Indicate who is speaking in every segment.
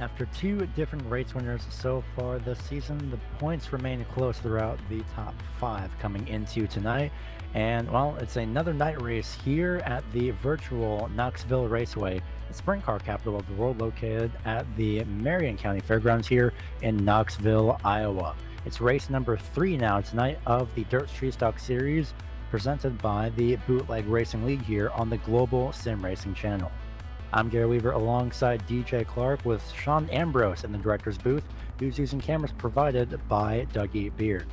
Speaker 1: After two different race winners so far this season, the points remain close throughout the top five coming into tonight. And, well, it's another night race here at the virtual Knoxville Raceway, the sprint car capital of the world, located at the Marion County Fairgrounds here in Knoxville, Iowa. It's race number 3 now tonight of the Dirt Street Stock Series, presented by the Bootleg Racing League here on the global SimRacing channel. I'm Gary Weaver alongside DJ Clark with Sean Ambrose in the director's booth, who's using cameras provided by Dougie Beard.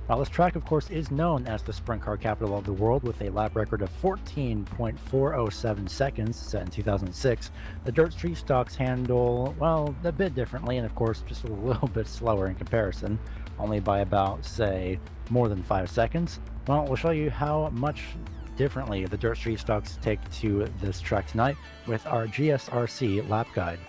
Speaker 1: While this track, of course, is known as the sprint car capital of the world with a lap record of 14.407 seconds set in 2006, the Dirt Street Stocks handle, well, a bit differently and, of course, just a little bit slower in comparison, only by about, say, more than 5 seconds. Well, we'll show you how much differently the Dirt Street Stocks take to this track tonight with our GSRC lap guide.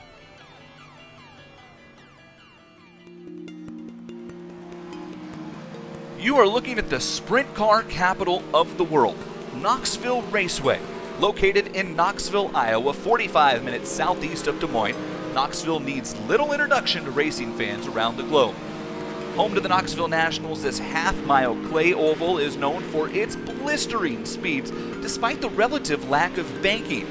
Speaker 2: You are looking at the sprint car capital of the world, Knoxville Raceway. Located in Knoxville, Iowa, 45 minutes southeast of Des Moines, Knoxville needs little introduction to racing fans around the globe. Home to the Knoxville Nationals, this half-mile clay oval is known for its blistering speeds despite the relative lack of banking.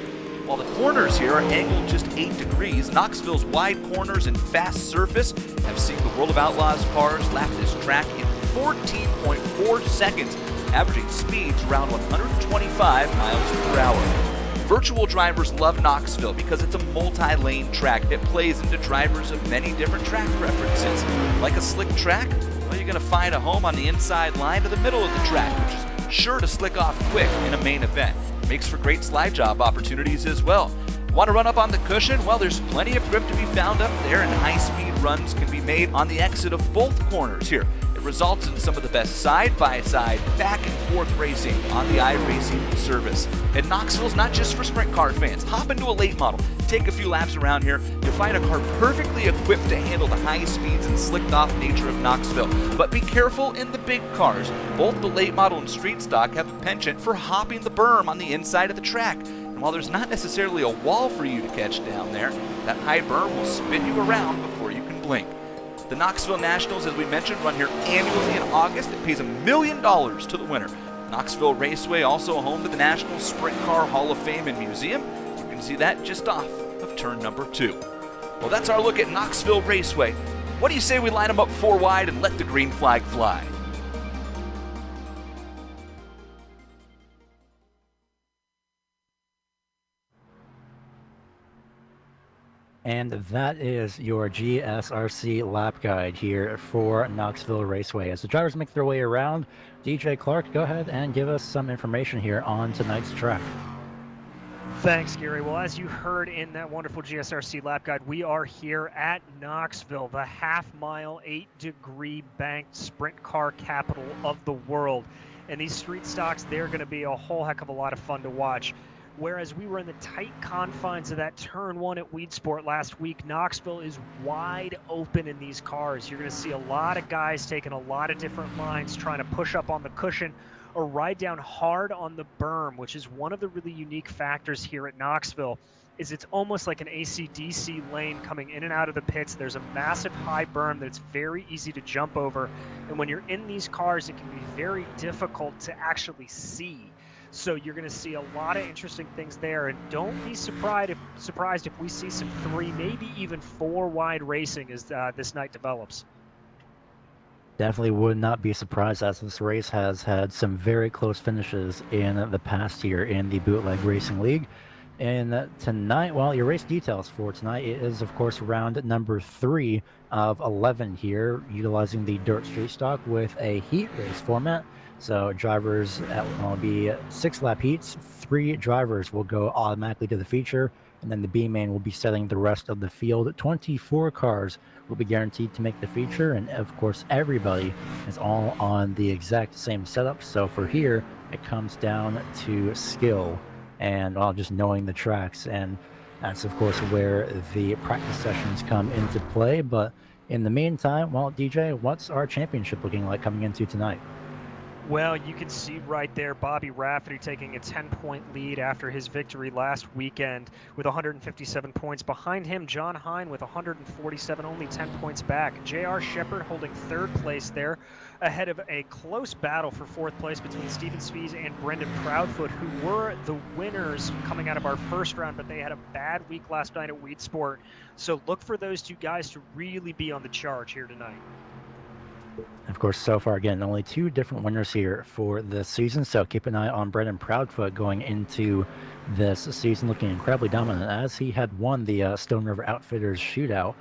Speaker 2: While the corners here are angled just 8 degrees, Knoxville's wide corners and fast surface have seen the World of Outlaws cars lap this track in 14.4 seconds, averaging speeds around 125 miles per hour. Virtual drivers love Knoxville because it's a multi-lane track that plays into drivers of many different track preferences. Like a slick track, well, you're going to find a home on the inside line to the middle of the track, which is sure to slick off quick in a main event. Makes for great slide job opportunities as well. Want to run up on the cushion? Well, there's plenty of grip to be found up there, and high-speed runs can be made on the exit of both corners here. It results in some of the best side-by-side, back-and-forth racing on the iRacing service. And Knoxville's not just for sprint car fans. Hop into a late model, take a few laps around here, you'll find a car perfectly equipped to handle the high speeds and slicked-off nature of Knoxville. But be careful in the big cars. Both the late model and street stock have a penchant for hopping the berm on the inside of the track. And while there's not necessarily a wall for you to catch down there, that high berm will spin you around before you can blink. The Knoxville Nationals, as we mentioned, run here annually in August. It pays $1 million to the winner. Knoxville Raceway, also home to the National Sprint Car Hall of Fame and Museum. You can see that just off of turn number 2. Well, that's our look at Knoxville Raceway. What do you say we line them up 4 wide and let the green flag fly?
Speaker 1: And that is your GSRC lap guide here for Knoxville Raceway. As the drivers make their way around, DJ Clark, go ahead and give us some information here on tonight's track.
Speaker 3: Thanks, Gary. Well, as you heard in that wonderful GSRC lap guide, we are here at Knoxville, the half-mile, 8-degree banked sprint car capital of the world. And these street stocks, they're going to be a whole heck of a lot of fun to watch. Whereas we were in the tight confines of that turn 1 at Weedsport last week, Knoxville is wide open in these cars. You're going to see a lot of guys taking a lot of different lines, trying to push up on the cushion or ride down hard on the berm, which is one of the really unique factors here at Knoxville. Is it's almost like an AC/DC lane coming in and out of the pits. There's a massive high berm that's very easy to jump over. And when you're in these cars, it can be very difficult to actually see. So you're going to see a lot of interesting things there, and don't be surprised if we see some 3, maybe even 4 wide racing as this night develops.
Speaker 1: Definitely would not be surprised, as this race has had some very close finishes in the past year in the Bootleg Racing League. And tonight, well, your race details for tonight is, of course, round number 3 of 11 here, utilizing the Dirt Street Stock with a heat race format. So drivers will be 6-lap heats. 3 drivers will go automatically to the feature, and then the B main will be setting the rest of the field. 24 cars will be guaranteed to make the feature, and of course everybody is all on the exact same setup. So for here, it comes down to skill and just knowing the tracks, and that's of course where the practice sessions come into play. But in the meantime, well, DJ, what's our championship looking like coming into tonight?
Speaker 3: Well, you can see right there Bobby Rafferty taking a 10-point lead after his victory last weekend with 157 points. Behind him, John Hine with 147, only 10 points back. J.R. Shepard holding third place there, ahead of a close battle for fourth place between Steven Spies and Brendan Proudfoot, who were the winners coming out of our first round, but they had a bad week last night at Wheat Sport. So look for those two guys to really be on the charge here tonight.
Speaker 1: Of course, so far, again, only 2 different winners here for this season, so keep an eye on Brendan Proudfoot going into this season, looking incredibly dominant, as he had won the Stone River Outfitters shootout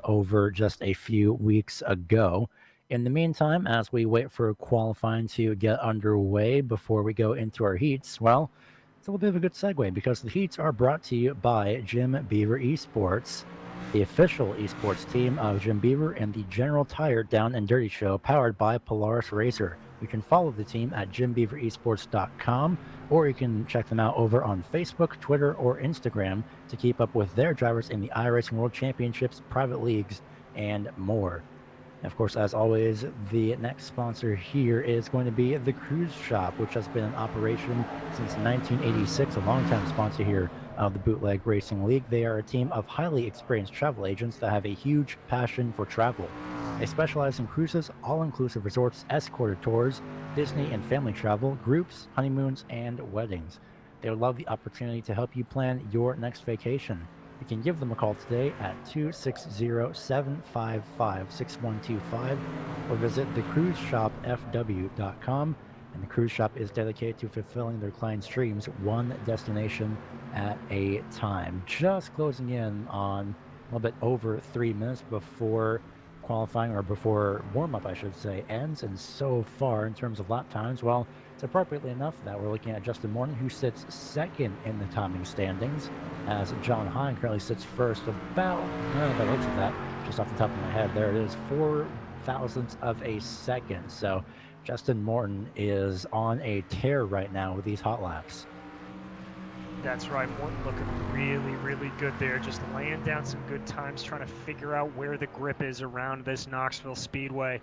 Speaker 1: over just a few weeks ago. In the meantime, as we wait for qualifying to get underway before we go into our heats, well, it's a little bit of a good segue, because the heats are brought to you by Jim Beaver Esports, the official esports team of Jim Beaver and the General Tire Down and Dirty Show, powered by Polaris Racer. You can follow the team at jimbeaveresports.com, or you can check them out over on Facebook, Twitter, or Instagram to keep up with their drivers in the iRacing World Championships, private leagues, and more. Of course, as always, the next sponsor here is going to be the Cruise Shop, which has been in operation since 1986, a longtime sponsor here of the Bootleg Racing League. They are a team of highly experienced travel agents that have a huge passion for travel. They specialize in cruises, all-inclusive resorts, escorted tours, Disney and family travel, groups, honeymoons, and weddings. They would love the opportunity to help you plan your next vacation. You can give them a call today at 260-755-6125 or visit thecruiseshopfw.com. And the Cruise Shop is dedicated to fulfilling their clients' dreams one destination at a time. Just closing in on a little bit over 3 minutes before qualifying, or before warm-up, I should say, ends. And so far, in terms of lap times, well, it's appropriately enough that we're looking at Justin Morton, who sits second in the timing standings, as John Hine currently sits first about, by the looks of that, just off the top of my head, there it is, 4 thousandths of a second. So Justin Morton is on a tear right now with these hot laps.
Speaker 3: That's right, Morton looking really, really good there, just laying down some good times, trying to figure out where the grip is around this Knoxville Speedway.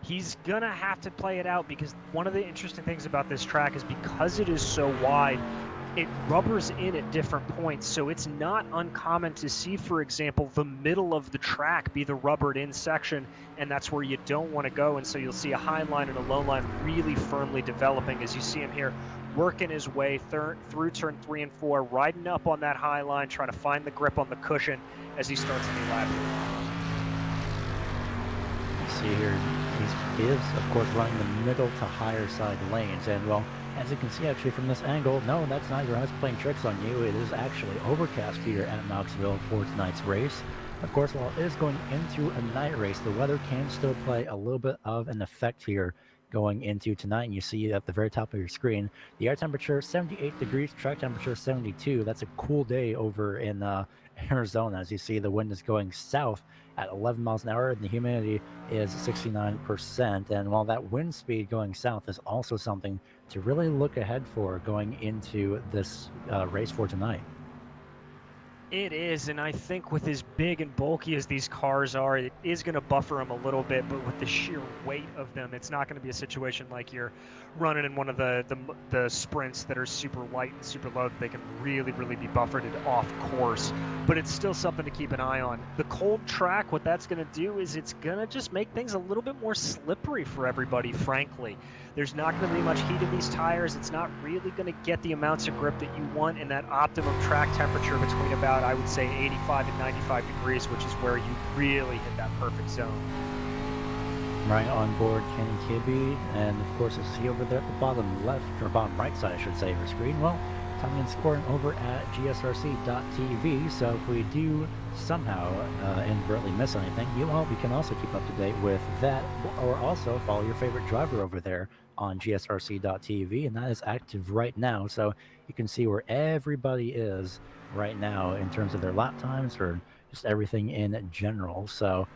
Speaker 3: He's going to have to play it out, because one of the interesting things about this track is because it is so wide, it rubbers in at different points. So it's not uncommon to see, for example, the middle of the track be the rubbered in section, and that's where you don't want to go. And so you'll see a high line and a low line really firmly developing, as you see him here working his way through turn 3 and 4, riding up on that high line, trying to find the grip on the cushion as he starts a new lap.
Speaker 1: See here, he is, of course, running the middle to higher side lanes, and well, as you can see actually from this angle, no, that's not your eyes playing tricks on you. It is actually overcast here at Knoxville for tonight's race. Of course, while it is going into a night race, the weather can still play a little bit of an effect here going into tonight. And you see at the very top of your screen, the air temperature 78 degrees, track temperature 72. That's a cool day over in Arizona. As you see, the wind is going south at 11 miles an hour, and the humidity is 69%. And while that wind speed going south is also something to really look ahead for going into this race for tonight.
Speaker 3: It is, and I think with as big and bulky as these cars are, it is going to buffer them a little bit, but with the sheer weight of them, it's not going to be a situation like you're running in one of the sprints that are super light and super low, that they can really, really be buffered and off course. But it's still something to keep an eye on. The cold track, what that's going to do is it's going to just make things a little bit more slippery for everybody, frankly. There's not going to be much heat in these tires. It's not really going to get the amounts of grip that you want in that optimum track temperature between about, I would say, 85 and 95 degrees, which is where you really hit that perfect zone.
Speaker 1: Right on board, Kenny Kibbe, and of course, as you see over there at the bottom left, or bottom right side, I should say, of your screen, well, timing and scoring over at gsrc.tv, so if we do somehow inadvertently miss anything, you can also keep up to date with that, or also follow your favorite driver over there on gsrc.tv, and that is active right now, so you can see where everybody is right now in terms of their lap times, or just everything in general. So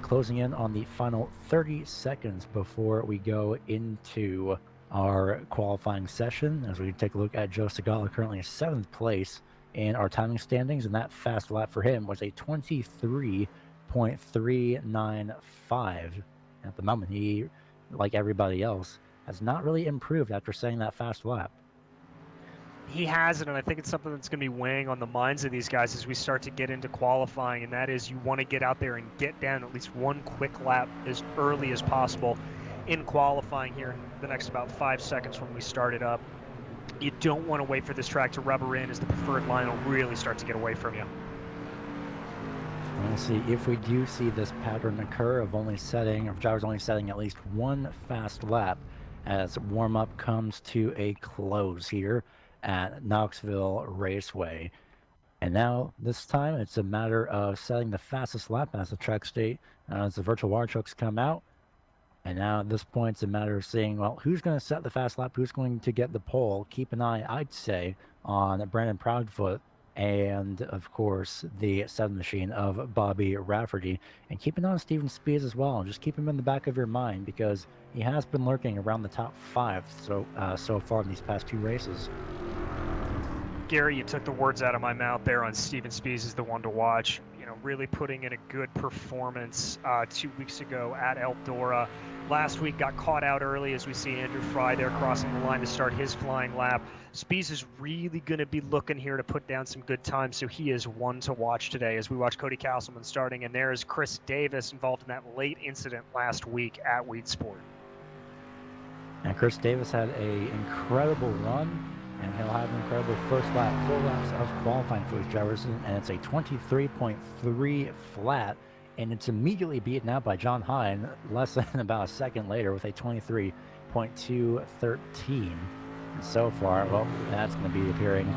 Speaker 1: closing in on the final 30 seconds before we go into our qualifying session, as we take a look at Joe Segala, currently in 7th place in our timing standings, and that fast lap for him was a 23.395. At the moment, he, like everybody else, has not really improved after setting that fast lap.
Speaker 3: He hasn't, and I think it's something that's going to be weighing on the minds of these guys as we start to get into qualifying, and that is you want to get out there and get down at least one quick lap as early as possible in qualifying here in the next about 5 seconds when we start it up. You don't want to wait for this track to rubber in, as the preferred line will really start to get away from you.
Speaker 1: We'll see if we do see this pattern occur of drivers only setting at least one fast lap as warm-up comes to a close here at Knoxville Raceway. And now, this time, it's a matter of setting the fastest lap as the track state, as the virtual water trucks come out. And now, at this point, it's a matter of seeing, well, who's going to set the fast lap, who's going to get the pole. Keep an eye, I'd say, on Brandon Proudfoot and, of course, the 7 machine of Bobby Rafferty. And keep an eye on Steven Spears as well. Just keep him in the back of your mind because he has been lurking around the top 5 so far in these past 2 races.
Speaker 3: Gary, you took the words out of my mouth there on Steven Spears is the one to watch. You know, really putting in a good performance 2 weeks ago at Eldora. Last week got caught out early as we see Andrew Fry there crossing the line to start his flying lap. Spears is really going to be looking here to put down some good time, so he is one to watch today as we watch Cody Castleman starting, and there is Chris Davis involved in that late incident last week at Weed Sport.
Speaker 1: And Chris Davis had an incredible run, and he'll have an incredible first lap, 4 laps of qualifying for his drivers, and it's a 23.3 flat, and it's immediately beaten out by John Hine less than about a second later with a 23.213. And so far, well, that's going to be appearing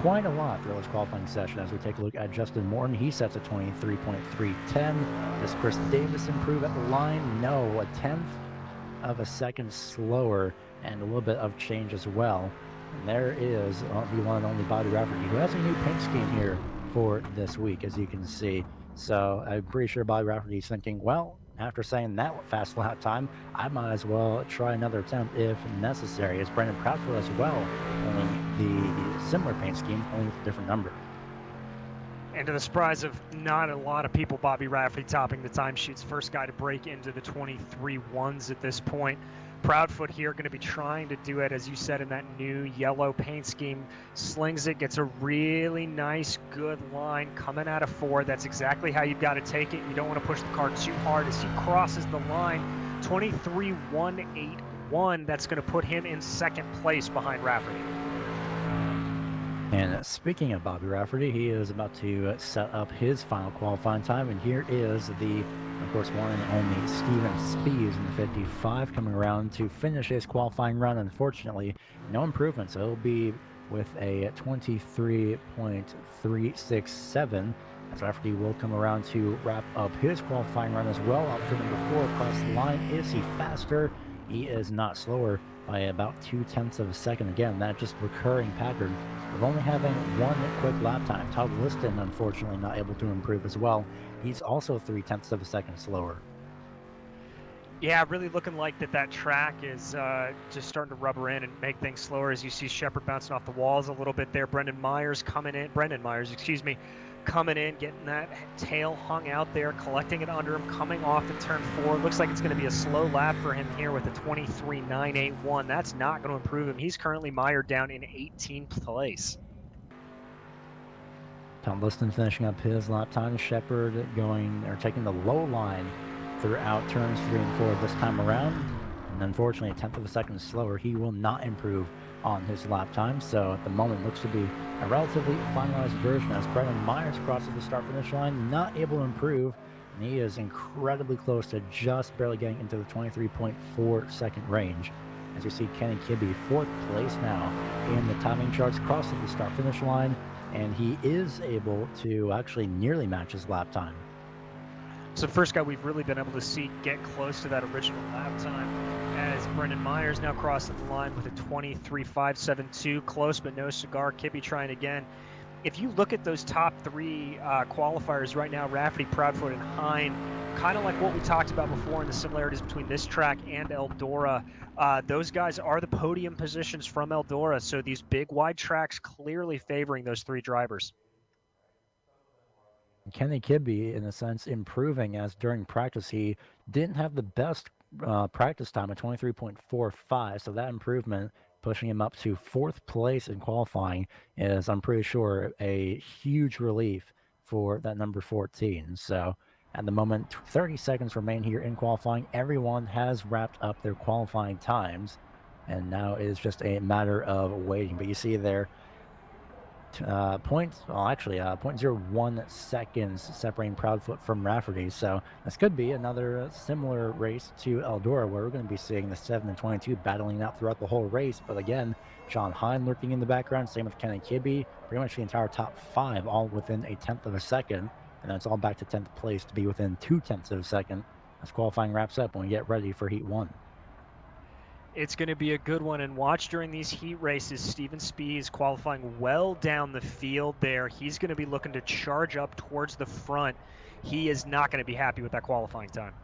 Speaker 1: quite a lot throughout this qualifying session as we take a look at Justin Morton. He sets a 23.310. Does Chris Davis improve at the line? No, a 1/10 of a second slower and a little bit of change as well. And there is the one and only Bobby Rafferty, who has a new paint scheme here for this week, as you can see. So I'm pretty sure Bobby Rafferty is thinking, well, after saying that fast lap time, I might as well try another attempt if necessary. As Brandon Proudfoot as well, only the similar paint scheme, only with a different number.
Speaker 3: And to the surprise of not a lot of people, Bobby Rafferty topping the timesheets. First guy to break into the 23.1s at this point. Proudfoot here going to be trying to do it, as you said, in that new yellow paint scheme. Slings it, gets a really nice, good line coming out of 4. That's exactly how you've got to take it. You don't want to push the car too hard as he crosses the line. 23.181. That's going to put him in second place behind Rafferty.
Speaker 1: And speaking of Bobby Rafferty, he is about to set up his final qualifying time. And here is the, of course, one and only Steven Spears in the 55 coming around to finish his qualifying run. Unfortunately, no improvement. So he'll be with a 23.367. As Rafferty will come around to wrap up his qualifying run as well. Off turn number 4 across the line. Is he faster? He is not slower by about 0.2 of a second. Again, that just recurring pattern of only having one quick lap time. Todd Liston, unfortunately, not able to improve as well. He's also 0.3 of a second slower.
Speaker 3: Yeah, really looking like that track is just starting to rubber in and make things slower as you see Shepard bouncing off the walls a little bit there. Brendan Myers, getting that tail hung out there, collecting it under him, coming off the turn 4. Looks like it's going to be a slow lap for him here with a 23.981. That's not going to improve him. He's currently mired down in 18th place.
Speaker 1: Tom Liston finishing up his lap time. Shepard taking the low line throughout turns 3 and 4 this time around. And unfortunately, a 1/10 of a second slower. He will not improve on his lap time. So at the moment, looks to be a relatively finalized version as Brendan Myers crosses the start-finish line, not able to improve. And he is incredibly close to just barely getting into the 23.4 second range. As you see Kenny Kibbe, 4th place now in the timing charts, crosses the start-finish line. And he is able to actually nearly match his lap time.
Speaker 3: So first guy we've really been able to see get close to that original lap time as Brendan Myers now crossing the line with a 23.572. Close but no cigar. Kibbe trying again. If you look at those top 3 qualifiers right now, Rafferty, Proudfoot, and Hine, kind of like what we talked about before in the similarities between this track and Eldora, those guys are the podium positions from Eldora. So these big wide tracks clearly favoring those 3 drivers.
Speaker 1: Kenny Kibbe, in a sense, improving as during practice he didn't have the best practice time of 23.45, so that improvement pushing him up to 4th place in qualifying is, I'm pretty sure, a huge relief for that number 14. So at the moment, 30 seconds remain here in qualifying. Everyone has wrapped up their qualifying times, and now it is just a matter of waiting. But you see there, .01 seconds separating Proudfoot from Rafferty. So this could be another similar race to Eldora, where we're going to be seeing the 7 and 22 battling out throughout the whole race. But again, John Hine lurking in the background, same with Kenny Kibbe, pretty much the entire top 5 all within a 10th of a second. And then it's all back to 10th place to be within 0.2 of a second as qualifying wraps up when we get ready for Heat 1.
Speaker 3: It's going to be a good one, and watch during these heat races. Steven Spee is qualifying well down the field there. He's going to be looking to charge up towards the front. He is not going to be happy with that qualifying time.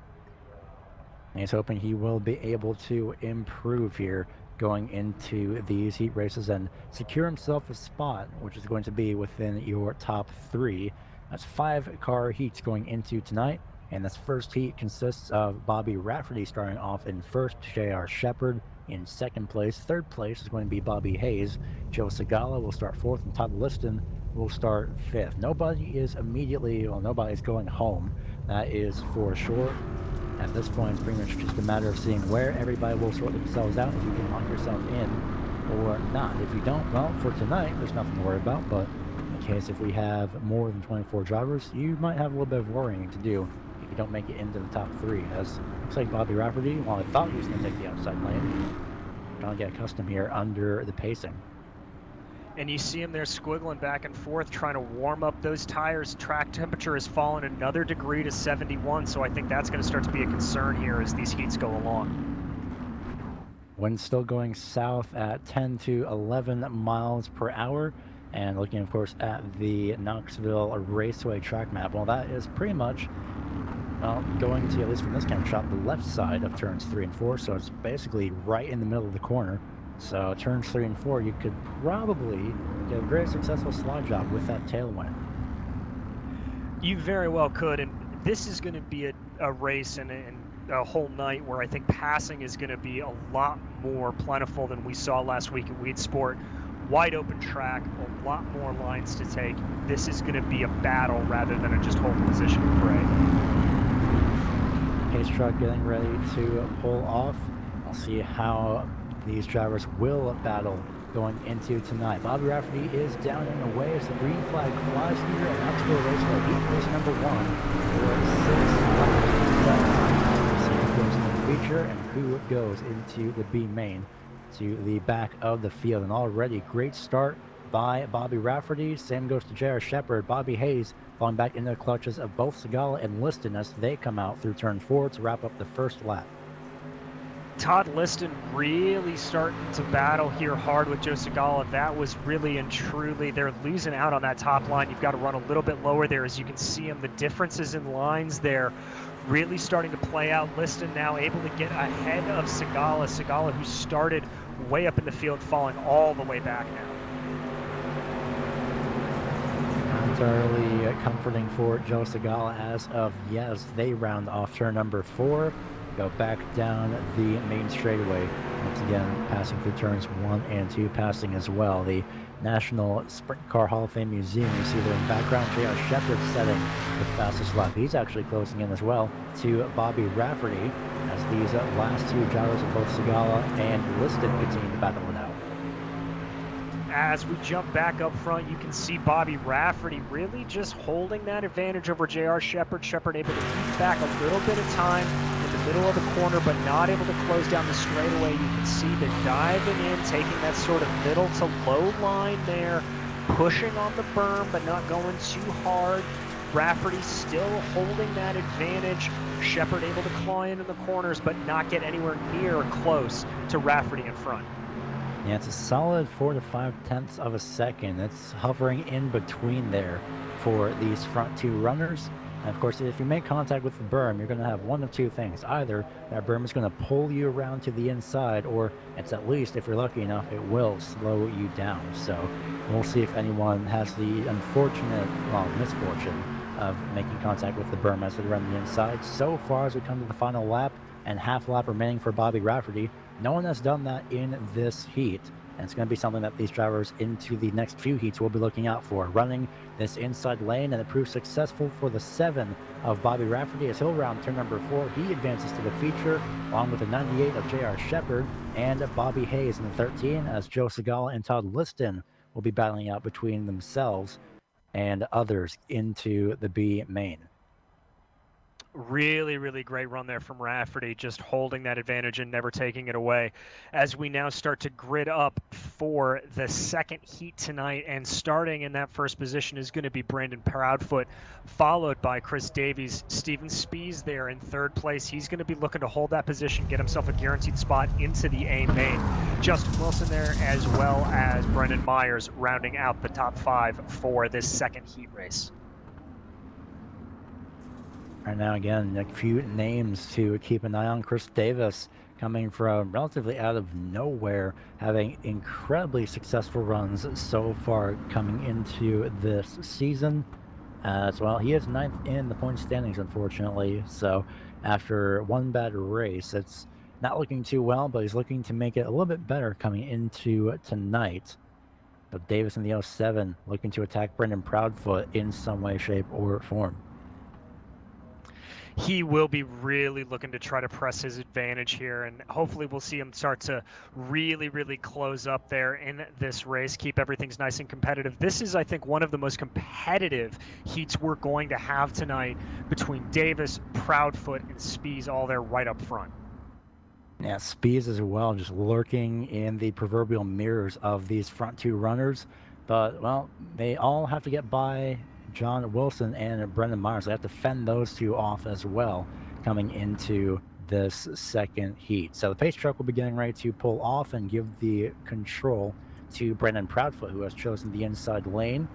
Speaker 1: He's hoping he will be able to improve here going into these heat races and secure himself a spot, which is going to be within your top 3. That's 5 car heats going into tonight. And this first heat consists of Bobby Rafferty starting off in first, J.R. Shepard in second place. Third place is going to be Bobby Hayes. Joe Segala will start fourth, and Todd Liston will start fifth. Nobody's going home. That is for sure. At this point, it's pretty much just a matter of seeing where everybody will sort themselves out, if you can lock yourself in or not. If you don't, well, for tonight, there's nothing to worry about, but in case if we have more than 24 drivers, you might have a little bit of worrying to do if you don't make it into the top 3. As looks like Bobby Rafferty, while I thought he was going to take the outside lane, trying to get accustomed here under the pacing.
Speaker 3: And you see him there squiggling back and forth, trying to warm up those tires. Track temperature has fallen another degree to 71, so I think that's going to start to be a concern here as these heats go along.
Speaker 1: Wind still going south at 10 to 11 miles per hour. And looking, of course, at the Knoxville Raceway track map, well, that is pretty much going to, at least from this camera shot, the left side of turns 3 and 4. So it's basically right in the middle of the corner. So turns 3 and 4, you could probably get a very successful slide job with that tailwind.
Speaker 3: You very well could, and this is going to be a race and a whole night where I think passing is going to be a lot more plentiful than we saw last week at Weed Sport. Wide open track, a lot more lines to take. This is going to be a battle rather than a just hold position fray.
Speaker 1: Pace truck getting ready to pull off. We'll see how these drivers will battle going into tonight. Bobby Rafferty is down and away as the green flag flies here at Knoxville Raceway. Heat race number 1 for 6 laps. See who goes in the feature and who goes into the B main to the back of the field. And already great start by Bobby Rafferty. Same goes to J.R. Shepard. Bobby Hayes falling back into the clutches of both Segala and Liston as they come out through turn 4 to wrap up the first lap.
Speaker 3: Todd Liston really starting to battle here hard with Joe Segala. That was really and truly, they're losing out on that top line. You've got to run a little bit lower there. As you can see them, the differences in lines there really starting to play out. Liston now able to get ahead of Segala. Segala, who started way up in the field, falling all the way back now.
Speaker 1: Entirely comforting for Joe Segala as of yes. They round off turn number 4. Go back down the main straightaway. Once again, passing through turns 1 and 2, passing as well. The National Sprint Car Hall of Fame Museum, you see there in the background, J.R. Shepard setting the fastest lap. He's actually closing in as well to Bobby Rafferty as these last 2 drivers of both Segala and Liston continue to battle it out.
Speaker 3: As we jump back up front, you can see Bobby Rafferty really just holding that advantage over J.R. Shepard. Shepard able to keep back a little bit of time in the middle of the corner, but not able to close down the straightaway. You can see they're diving in, taking that sort of middle to low line there, pushing on the berm, but not going too hard. Rafferty still holding that advantage. Shepard able to claw into the corners, but not get anywhere near close to Rafferty in front.
Speaker 1: Yeah, it's a solid 4 to 5 tenths of a second. It's hovering in between there for these front 2 runners. And of course, if you make contact with the berm, you're going to have one of 2 things. Either that berm is going to pull you around to the inside, or it's at least, if you're lucky enough, it will slow you down. So we'll see if anyone has the unfortunate, misfortune of making contact with the berm as they run the inside. So far, as we come to the final lap, and half lap remaining for Bobby Rafferty. No one has done that in this heat, and it's going to be something that these drivers into the next few heats will be looking out for. Running this inside lane, and it proved successful for the 7 of Bobby Rafferty as he'll round turn number 4. He advances to the feature, along with the 98 of J.R. Shepard and Bobby Hayes in the 13, as Joe Segala and Todd Liston will be battling out between themselves and others into the B main.
Speaker 3: Really, really great run there from Rafferty, just holding that advantage and never taking it away. As we now start to grid up for the second heat tonight, and starting in that first position is going to be Brandon Proudfoot, followed by Chris Davies. Steven Spees there in third place. He's going to be looking to hold that position, get himself a guaranteed spot into the A main. Justin Wilson there, as well as Brendan Myers, rounding out the top 5 for this second heat race.
Speaker 1: Right now, again, a few names to keep an eye on. Chris Davis, coming from relatively out of nowhere, having incredibly successful runs so far coming into this season. As well, he is 9th in the point standings, unfortunately. So after one bad race, it's not looking too well, but he's looking to make it a little bit better coming into tonight. But Davis in the 07 looking to attack Brendan Proudfoot in some way, shape, or form.
Speaker 3: He will be really looking to try to press his advantage here, and hopefully we'll see him start to really, really close up there in this race, keep everything's nice and competitive. This is, I think, one of the most competitive heats we're going to have tonight between Davis, Proudfoot, and Spees, all there right up front.
Speaker 1: Yeah, Spees as well, just lurking in the proverbial mirrors of these front 2 runners. But, well, they all have to get by John Wilson and Brendan Myers. They have to fend those 2 off as well coming into this second heat. So the pace truck will be getting ready to pull off and give the control to Brendan Proudfoot, who has chosen the inside lane.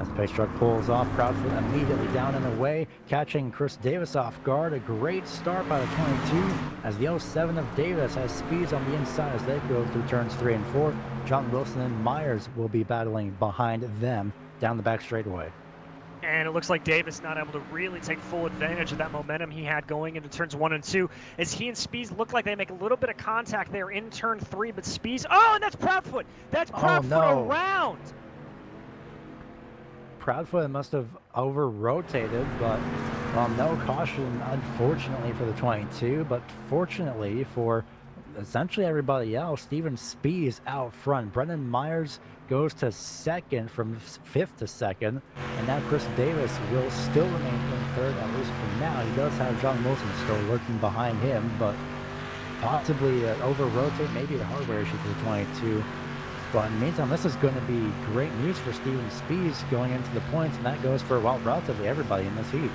Speaker 1: As the pace truck pulls off, Proudfoot immediately down and away, catching Chris Davis off guard. A great start by the 22 as the 07 of Davis has Speeds on the inside as they go through turns 3 and 4. John Wilson and Myers will be battling behind them down the back straightaway.
Speaker 3: And it looks like Davis not able to really take full advantage of that momentum he had going into turns 1 and 2, as he and Spees look like they make a little bit of contact there in turn 3, but Spees, and that's Proudfoot! That's Proudfoot around!
Speaker 1: Proudfoot must have over-rotated, but no caution, unfortunately, for the 22, but fortunately for essentially everybody else. Steven Spees out front. Brendan Myers goes to 2nd from 5th to 2nd, and now Chris Davis will still remain in 3rd, at least for now. He does have John Wilson still lurking behind him, but possibly over-rotate, maybe a hardware issue for the 22. But in the meantime, this is going to be great news for Steven Spees going into the points, and that goes for, well, relatively everybody in this heat.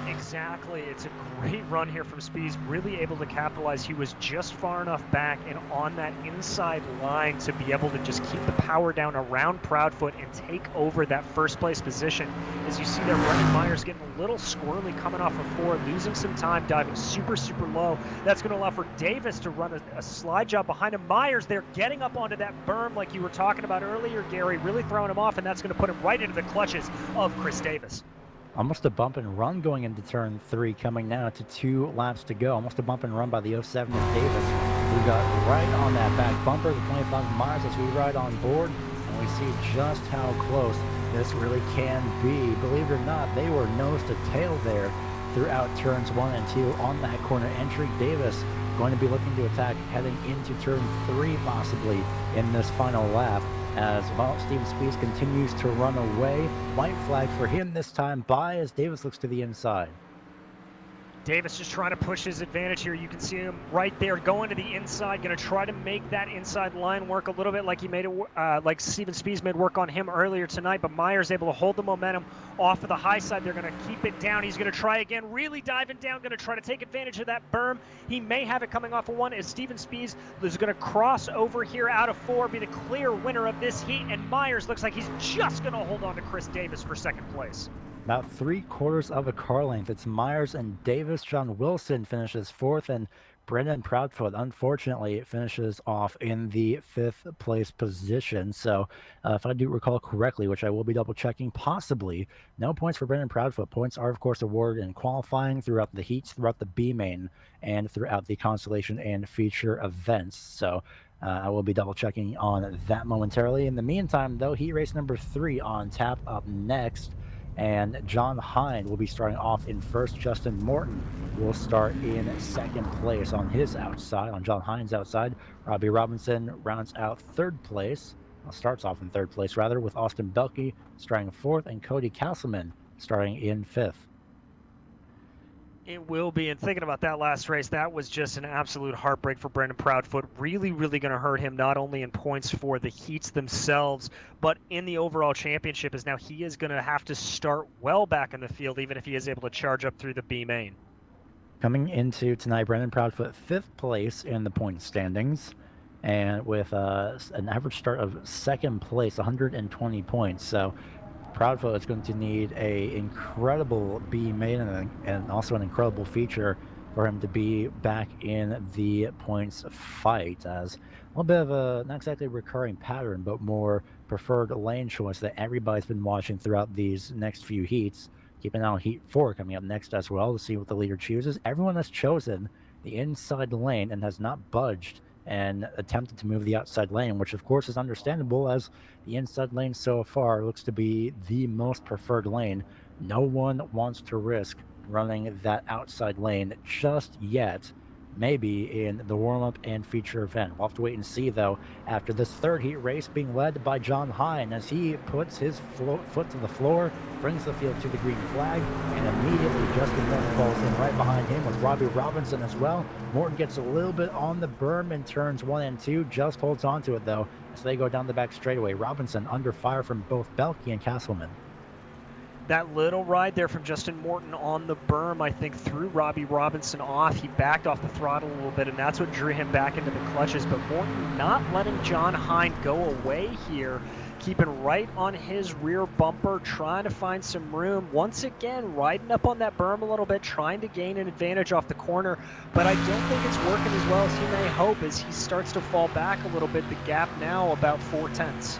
Speaker 3: Exactly. It's a great run here from Spees, really able to capitalize. He was just far enough back and on that inside line to be able to just keep the power down around Proudfoot and take over that first place position. As you see there, Brendan Myers getting a little squirrely coming off of 4, losing some time, diving super, super low. That's going to allow for Davis to run a slide job behind him. Myers there getting up onto that berm like you were talking about earlier, Gary, really throwing him off, and that's going to put him right into the clutches of Chris Davis.
Speaker 1: Almost a bump and run going into turn 3, coming now to 2 laps to go. Almost a bump and run by the 07 of Davis, who got right on that back bumper, the 25 of Myers, as we ride on board, and we see just how close this really can be. Believe it or not, they were nose to tail there throughout turns 1 and 2 on that corner entry. Davis going to be looking to attack heading into turn 3 possibly in this final lap. As well, Steven Spees continues to run away. White flag for him this time by as Davis looks to the inside.
Speaker 3: Davis just trying to push his advantage here. You can see him right there going to the inside, going to try to make that inside line work a little bit like he made it, like Steven Spees made work on him earlier tonight, but Myers able to hold the momentum off of the high side. They're going to keep it down. He's going to try again, really diving down, going to try to take advantage of that berm. He may have it coming off of 1 as Steven Spees is going to cross over here out of 4, be the clear winner of this heat, and Myers looks like he's just going to hold on to Chris Davis for 2nd place.
Speaker 1: About 3/4 of a car length. It's Myers and Davis. John Wilson finishes 4th, and Brendan Proudfoot, unfortunately, finishes off in the 5th place position. So, if I do recall correctly, which I will be double checking, possibly no points for Brendan Proudfoot. Points are, of course, awarded in qualifying, throughout the heats, throughout the B main, and throughout the consolation and feature events. So, I will be double checking on that momentarily. In the meantime, though, heat race number 3 on tap up next. And John Hind will be starting off in first. Justin Morton will start in 2nd place on his outside, on John Hind's outside. Robbie Robinson rounds out 3rd place, starts off in 3rd place, rather, with Austin Belke starting 4th and Cody Castleman starting in 5th.
Speaker 3: It will be, and thinking about that last race, that was just an absolute heartbreak for Brendan Proudfoot. Really, really going to hurt him, not only in points for the heats themselves, but in the overall championship, as now he is going to have to start well back in the field, even if he is able to charge up through the B main.
Speaker 1: Coming into tonight, Brendan Proudfoot 5th place in the point standings, and with an average start of 2nd place, 120 points. So Proudfoot is going to need a incredible B main and also an incredible feature for him to be back in the points fight, as a little bit of a, not exactly recurring pattern, but more preferred lane choice that everybody's been watching throughout these next few heats. Keep an eye on Heat 4 coming up next as well to see what the leader chooses. Everyone has chosen the inside lane and has not budged and attempted to move the outside lane, which of course is understandable, as the inside lane so far looks to be the most preferred lane. No one wants to risk running that outside lane just yet. Maybe in the warm-up and feature event. We'll have to wait and see, though, after this 3rd heat race being led by John Hine, as he puts his foot to the floor, brings the field to the green flag, and immediately Justin Morton falls in right behind him with Robbie Robinson as well. Morton gets a little bit on the berm in turns 1 and 2, just holds on to it, though, as they go down the back straightaway. Robinson under fire from both Belke and Castleman.
Speaker 3: That little ride there from Justin Morton on the berm, I think, threw Robbie Robinson off. He backed off the throttle a little bit, and that's what drew him back into the clutches. But Morton not letting John Hind go away here, keeping right on his rear bumper, trying to find some room. Once again, riding up on that berm a little bit, trying to gain an advantage off the corner. But I don't think it's working as well as he may hope, as he starts to fall back a little bit. The gap now about 4/10.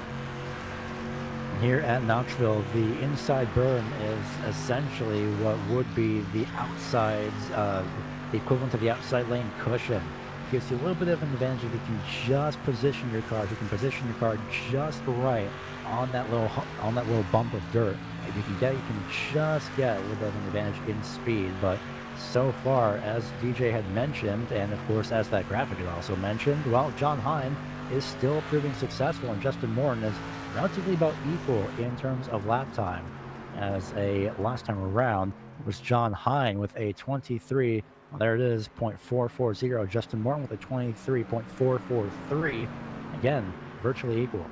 Speaker 1: Here at Knoxville, the inside berm is essentially what would be the outside, the equivalent to the outside lane cushion. Gives you a little bit of an advantage if you can just position your car. If you can position your car just right on that little bump of dirt. If you can just get a little bit of an advantage in speed. But so far, as DJ had mentioned, and of course as that graphic had also mentioned, well, John Hine is still proving successful, and Justin Morton is relatively about equal in terms of lap time. As a last time around, it was John Hine with a 23, well, there it is, .440. Justin Morton with a 23.443. Again, virtually equal.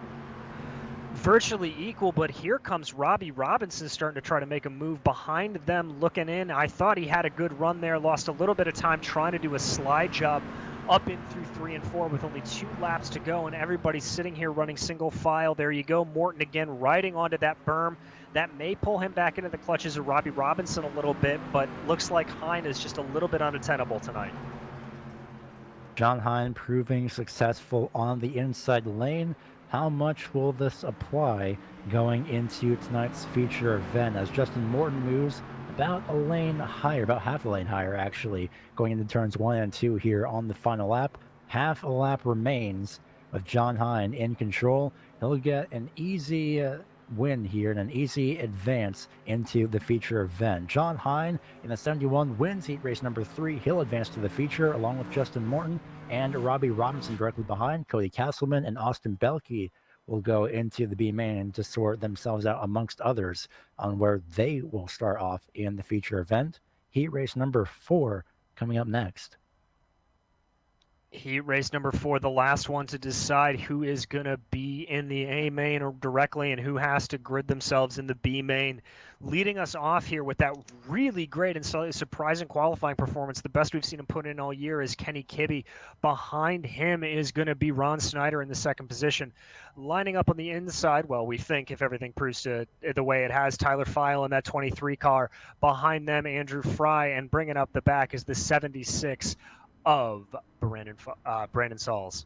Speaker 3: Virtually equal, but here comes Robbie Robinson starting to try to make a move behind them, looking in. I thought he had a good run there, lost a little bit of time trying to do a slide job up in through 3 and 4 with only 2 laps to go, and everybody's sitting here running single file. There you go, Morton again riding onto that berm. That may pull him back into the clutches of Robbie Robinson a little bit, but looks like Hine is just a little bit unattainable tonight.
Speaker 1: John Hine proving successful on the inside lane. How much will this apply going into tonight's feature event, as Justin Morton moves about a lane higher, about half a lane higher actually, going into turns 1 and 2 here on the final lap. Half a lap remains with John Hine in control. He'll get an easy win here and an easy advance into the feature event. John Hine in the 71 wins heat race number 3. He'll advance to the feature along with Justin Morton and Robbie Robinson directly behind. Cody Castleman and Austin Belke will go into the B main to sort themselves out amongst others on where they will start off in the feature event. Heat race number 4 coming up next.
Speaker 3: Heat race number 4, the last one to decide who is going to be in the A main or directly and who has to grid themselves in the B main. Leading us off here with that really great and surprising qualifying performance, the best we've seen him put in all year, is Kenny Kibbe. Behind him is going to be Ron Snyder in the 2nd position. Lining up on the inside, well, we think if everything proves to the way it has, Tyler File in that 23 car. Behind them, Andrew Fry, and bringing up the back is the 76 of Brandon Sauls.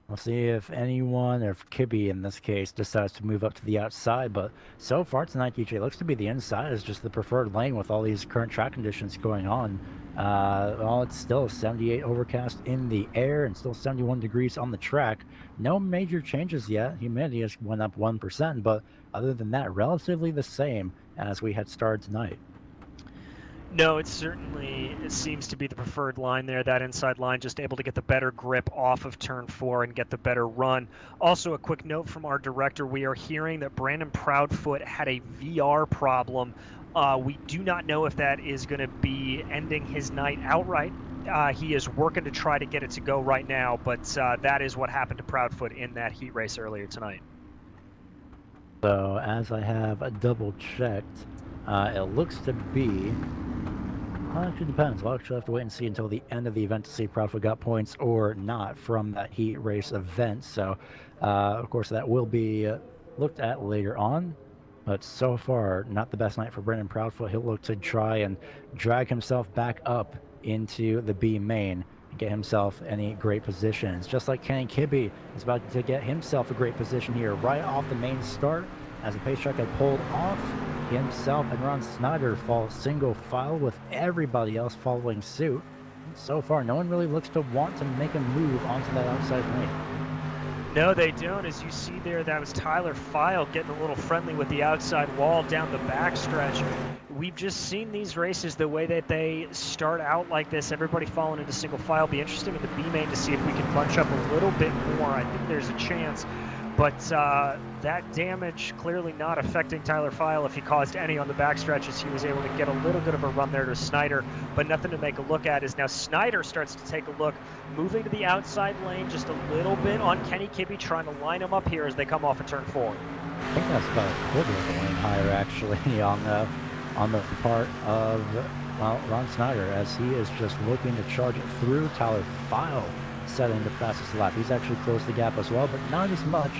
Speaker 1: We'll see if anyone, or if Kibbe in this case, decides to move up to the outside. But so far tonight, DJ, looks to be the inside is just the preferred lane with all these current track conditions going on. Well, it's still 78 overcast in the air and still 71 degrees on the track. No major changes yet. Humidity has went up 1%, but other than that, relatively the same as we had started tonight.
Speaker 3: No, it seems to be the preferred line there, that inside line, just able to get the better grip off of turn 4 and get the better run. Also, a quick note from our director, we are hearing that Brandon Proudfoot had a VR problem. We do not know if that is going to be ending his night outright. He is working to try to get it to go right now, but that is what happened to Proudfoot in that heat race earlier tonight.
Speaker 1: So, as I have double-checked, it looks to be... Well, it actually depends. We'll actually have to wait and see until the end of the event to see if Proudfoot got points or not from that heat race event. So, of course, that will be looked at later on. But so far, not the best night for Brandon Proudfoot. He'll look to try and drag himself back up into the B main and get himself any great positions. Just like Kenny Kibbe is about to get himself a great position here right off the main start as the pace truck had pulled off. Himself and Ron Snyder fall single file with everybody else following suit. So far, no one really looks to want to make a move onto that outside lane.
Speaker 3: No, they don't. As you see there, that was Tyler File getting a little friendly with the outside wall down the backstretch. We've just seen these races the way that they start out like this, everybody falling into single file. Be interesting in the B main to see if we can bunch up a little bit more. I think there's a chance. But that damage clearly not affecting Tyler File if he caused any on the backstretch, as he was able to get a little bit of a run there to Snyder, but nothing to make a look at. As now Snyder starts to take a look, moving to the outside lane just a little bit on Kenny Kibbe, trying to line him up here as they come off of turn 4.
Speaker 1: I think that's about a quarter of a lane higher, actually, on the part of Ron Snyder, as he is just looking to charge it through Tyler File, setting the fastest lap. He's actually closed the gap as well, but not as much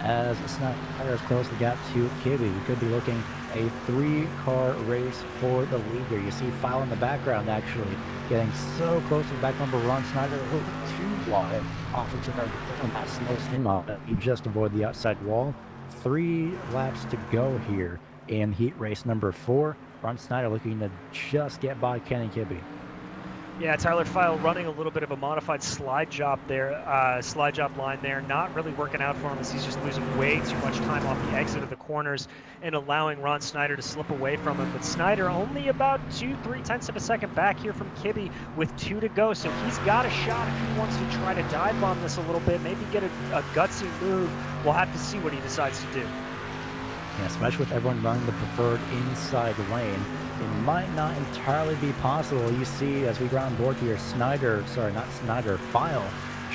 Speaker 1: as Snyder has closed the gap to Kibbe. We could be looking a 3-car race for the lead here. You see File in the background actually getting so close to the back number. Ron Snyder a little too wide off of turn, and that slows him up. He just avoid the outside wall. 3 laps to go here in heat race number 4. Ron Snyder looking to just get by Kenny Kibbe.
Speaker 3: Yeah, Tyler File running a little bit of a modified slide job there, slide job line there, not really working out for him as he's just losing way too much time off the exit of the corners and allowing Ron Snyder to slip away from him. But Snyder only about 2-3 tenths of a second back here from Kibbe with 2 to go, so he's got a shot if he wants to try to dive bomb this a little bit, maybe get a gutsy move. We'll have to see what he decides to do.
Speaker 1: Yeah, especially with everyone running the preferred inside lane, it might not entirely be possible. You see, as we go on board here, File,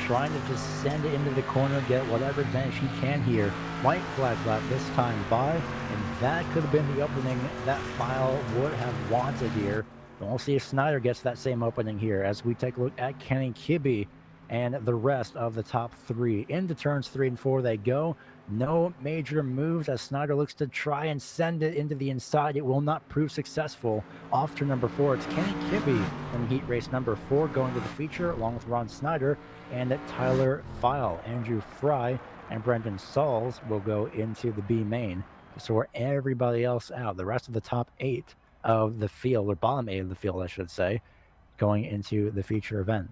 Speaker 1: trying to just send it into the corner, get whatever advantage he can here. White flag lap this time by, and that could have been the opening that File would have wanted here. But we'll see if Snyder gets that same opening here as we take a look at Kenny Kibbe and the rest of the top 3. Into turns 3 and 4 they go. No major moves as Snyder looks to try and send it into the inside. It will not prove successful. Off to number 4, it's Kenny Kibbe in heat race number 4 going to the feature along with Ron Snyder and Tyler File. Andrew Fry and Brendan Sauls will go into the B main to sort everybody else out. The rest of the top 8 of the field, or bottom 8 of the field, I should say, going into the feature event.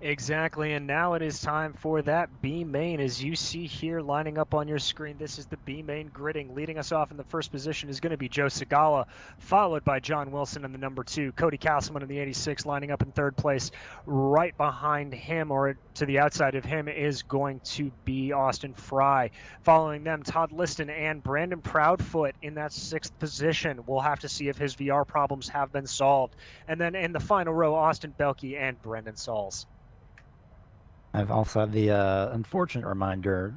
Speaker 3: Exactly, and now it is time for that B main. As you see here lining up on your screen, this is the B main gridding. Leading us off in the first position is going to be Joe Segala, followed by John Wilson in the number 2. Cody Castleman in the 86 lining up in 3rd place. Right behind him, or to the outside of him, is going to be Austin Fry. Following them, Todd Liston and Brandon Proudfoot in that 6th position. We'll have to see if his VR problems have been solved. And then in the final row, Austin Belke and Brendan Sauls.
Speaker 1: I've also had the unfortunate reminder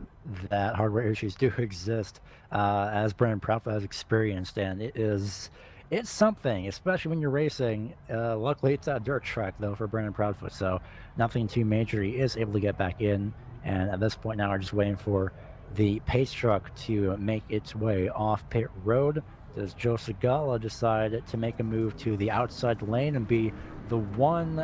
Speaker 1: that hardware issues do exist, as Brandon Proudfoot has experienced, and it's something, especially when you're racing. Luckily, it's a dirt track, though, for Brandon Proudfoot, so nothing too major. He is able to get back in, and at this point now, we're just waiting for the pace truck to make its way off pit road Does Joe Segala decide to make a move to the outside lane and be the one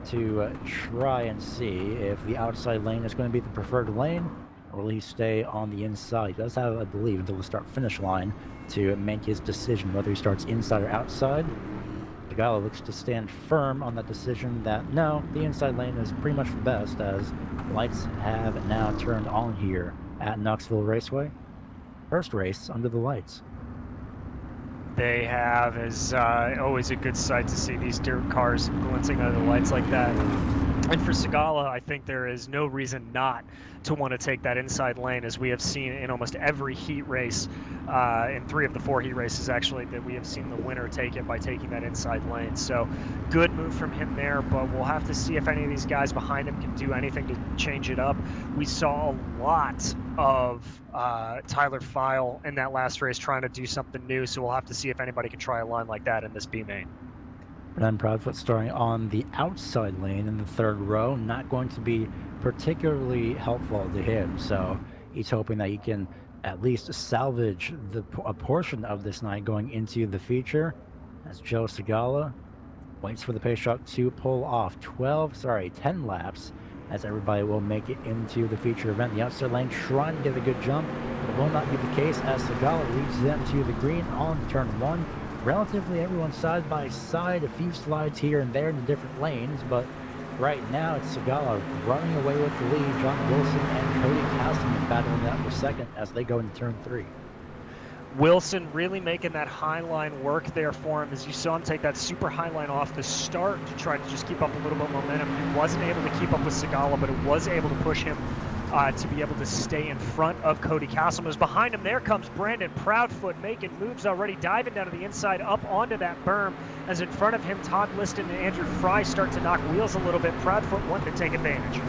Speaker 1: to try and see if the outside lane is going to be the preferred lane, or will he stay on the inside? He does have, I believe, until the start-finish line to make his decision whether he starts inside or outside. Segala looks to stand firm on that decision that no, the inside lane is pretty much the best, as lights have now turned on here at Knoxville Raceway. First race under the lights.
Speaker 3: They have, is always a good sight to see these dirt cars glinting under the lights like that. And for Segala, I think there is no reason not to want to take that inside lane, as we have seen in almost every heat race, in 3 of the 4 heat races actually, that we have seen the winner take it by taking that inside lane. So good move from him there, but we'll have to see if any of these guys behind him can do anything to change it up. We saw a lot of Tyler File in that last race trying to do something new, so we'll have to see if anybody can try a line like that in this B main.
Speaker 1: Brennan Proudfoot starting on the outside lane in the 3rd row, not going to be particularly helpful to him, so he's hoping that he can at least salvage a portion of this night going into the feature, as Joe Segala waits for the pace truck to pull off 10 laps, as everybody will make it into the feature event. The outside lane trying to get a good jump, but it will not be the case, as Segala leads them to the green on turn 1. Relatively everyone side by side, a few slides here and there in the different lanes, but right now it's Segala running away with the lead. John Wilson and Cody Castleman battling that for second as they go into turn 3.
Speaker 3: Wilson really making that high line work there for him, as you saw him take that super high line off the start to try to just keep up a little bit of momentum. He wasn't able to keep up with Segala, but it was able to push him to be able to stay in front of Cody Castleman. As behind him, there comes Brandon Proudfoot making moves already, diving down to the inside up onto that berm, as in front of him Todd Liston and Andrew Fry start to knock wheels a little bit. Proudfoot wanting to take advantage.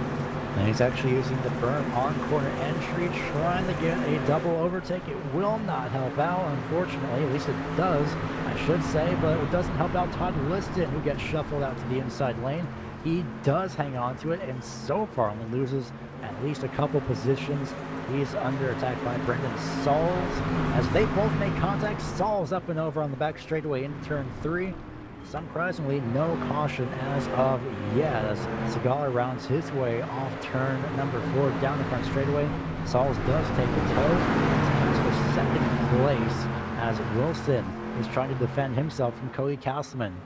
Speaker 1: And he's actually using the berm on corner entry, trying to get a double overtake. It will not help out, unfortunately. At least it does, I should say, but it doesn't help out Todd Liston, who gets shuffled out to the inside lane. He does hang on to it, and so far only loses at least a couple positions. He's under attack by Brendan Sauls. As they both make contact, Sauls up and over on the back straightaway into turn 3. Surprisingly, no caution as of yet, as Segala rounds his way off turn number 4 down the front straightaway. Sauls does take the toe, and for second place, as Wilson is trying to defend himself from Cody Castleman.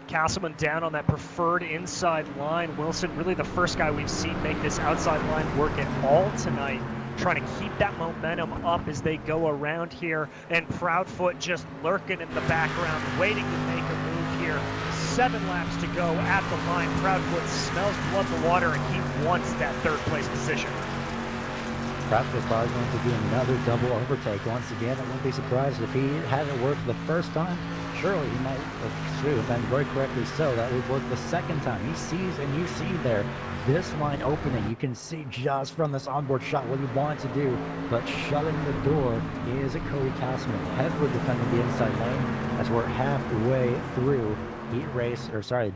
Speaker 3: Castleman down on that preferred inside line. Wilson, really the first guy we've seen make this outside line work at all tonight, trying to keep that momentum up as they go around here. And Proudfoot just lurking in the background, waiting to make a move here. 7 laps to go at the line. Proudfoot smells blood in the water, and he wants that 3rd place position.
Speaker 1: Proudfoot probably going to be another double overtake once again. I wouldn't be surprised if he hadn't worked the first time. Surely he might have been very correctly so. That would work the second time. He sees, and you see there, this line opening. You can see just from this onboard shot what he wanted to do, but shutting the door is Cody Castleman, heavily defending the inside lane as we're halfway through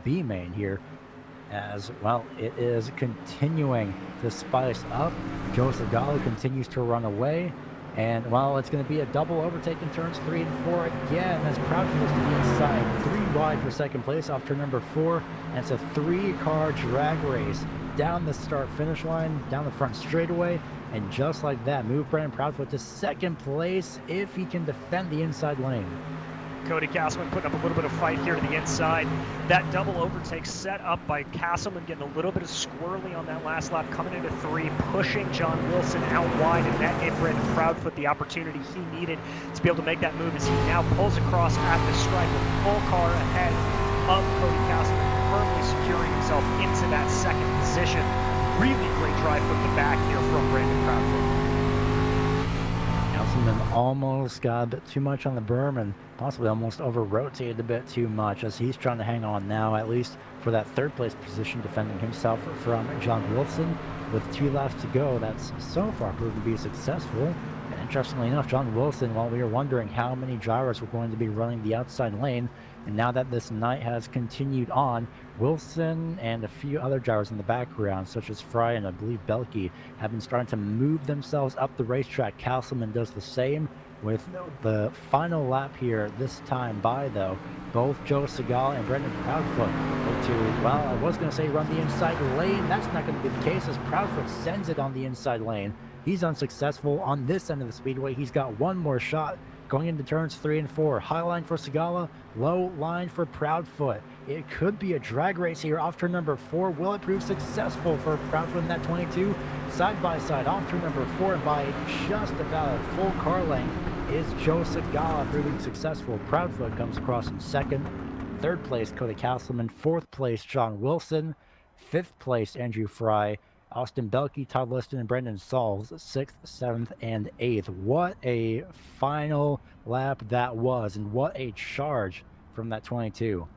Speaker 1: B main here. As well, it is continuing to spice up. Joe Segala continues to run away. And while it's going to be a double overtake in turns 3 and 4 again, as Proudfoot is to the inside, 3 wide for second place off turn number 4. And it's a 3-car drag race down the start-finish line, down the front straightaway. And just like that, move Brandon Proudfoot to second place if he can defend the inside lane.
Speaker 3: Cody Castleman putting up a little bit of fight here to the inside. That double overtake set up by Castleman, getting a little bit of squirrely on that last lap, coming into 3, pushing John Wilson out wide, and that gave Brandon Proudfoot the opportunity he needed to be able to make that move, as he now pulls across at the stripe with full car ahead of Cody Castleman, firmly securing himself into that 2nd position. Really great drive from the back here from Brandon Proudfoot.
Speaker 1: Castleman almost got a bit too much on the berm and possibly almost over-rotated a bit too much, as he's trying to hang on now, at least for that 3rd place position, defending himself from John Wilson. With 2 laps to go, that's so far proved to be successful. And interestingly enough, John Wilson, while we were wondering how many drivers were going to be running the outside lane, And now that this night has continued on, Wilson and a few other drivers in the background, such as Fry and I believe Belke, have been starting to move themselves up the racetrack. Castleman does the same with the final lap here this time by, though. Both Joe Segal and Brendan Proudfoot look to, well, I was going to say run the inside lane. That's not going to be the case as Proudfoot sends it on the inside lane. He's unsuccessful on this end of the speedway. He's got one more shot going into turns 3 and 4. High line for Segala, low line for Proudfoot. It could be a drag race here off turn number 4. Will it prove successful for Proudfoot in that 22? Side by side off turn number 4, and by just about a full car length is Joe Segala proving successful. Proudfoot comes across in second. Third place, Cody Castleman. Fourth place, John Wilson. Fifth place, Andrew Fry. Austin Belke, Todd Liston, and Brendan Sauls, 6th, 7th, and 8th. What a final lap that was, and what a charge from that 22.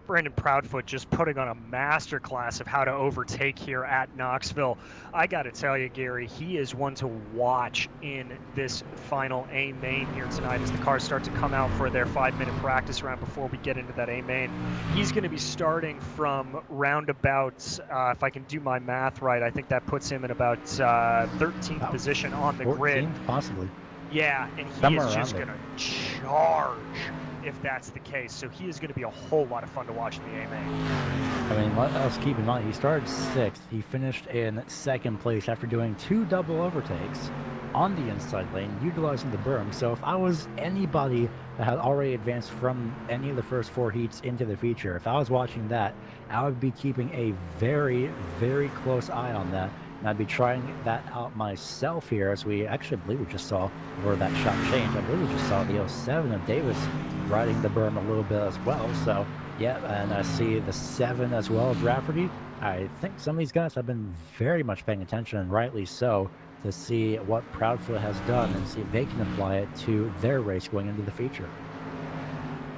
Speaker 3: Brandon Proudfoot just putting on a masterclass of how to overtake here at Knoxville. I got to tell you, Gary, he is one to watch in this final A main here tonight as the cars start to come out for their 5-minute practice round before we get into that A main. He's going to be starting from roundabouts, if I can do my math right, I think that puts him in about 13th position on the
Speaker 1: 14th,
Speaker 3: grid.
Speaker 1: Possibly.
Speaker 3: Yeah, and he
Speaker 1: Somewhere
Speaker 3: is just
Speaker 1: around
Speaker 3: going to charge if that's the case. So he is going to be a whole lot of fun to watch in the A main.
Speaker 1: I mean, let us keep in mind, he started 6th. He finished in 2nd place after doing 2 double overtakes on the inside lane, utilizing the berm. So if I was anybody that had already advanced from any of the first 4 heats into the feature, if I was watching that, I would be keeping a very, very close eye on that. And I'd be trying that out myself here, as we actually, I believe we just saw, or that shot change, I believe we just saw the 07 of Davis riding the berm a little bit as well. So, yeah, and I see the 7 as well of Rafferty. I think some of these guys have been very much paying attention, and rightly so, to see what Proudfoot has done and see if they can apply it to their race going into the feature.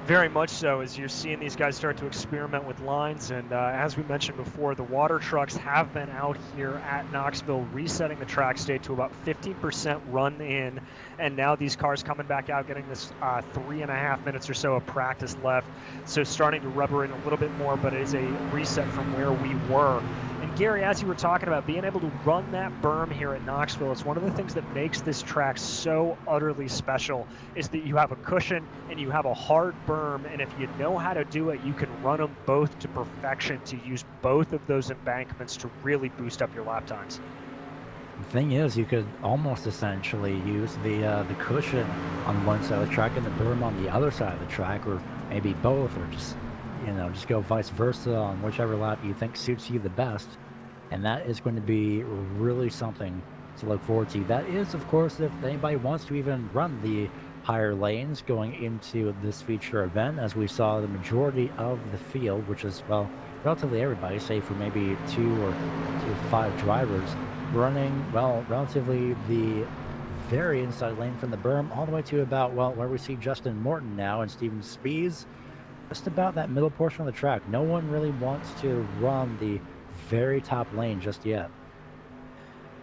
Speaker 3: Very much so, as you're seeing these guys start to experiment with lines. And as we mentioned before, the water trucks have been out here at Knoxville resetting the track state to about 15% run in. And now these cars coming back out, getting this 3.5 minutes or so of practice left. So starting to rubber in a little bit more, but it is a reset from where we were. And Gary, as you were talking about being able to run that berm here at Knoxville, it's one of the things that makes this track so utterly special, is that you have a cushion and you have a hard berm, and if you know how to do it, you can run them both to perfection to use both of those embankments to really boost up your lap times.
Speaker 1: The thing is, you could almost essentially use the cushion on one side of the track and the berm on the other side of the track, or maybe both, or just, you know, just go vice versa on whichever lap you think suits you the best. And that is going to be really something to look forward to. That is, of course, if anybody wants to even run the higher lanes going into this feature event, as we saw the majority of the field, which is, well, relatively everybody, save for maybe 2 or 5 drivers, running, well, relatively the very inside lane from the berm all the way to about, well, where we see Justin Morton now and Steven Spees, just about that middle portion of the track. No one really wants to run the very top lane just yet.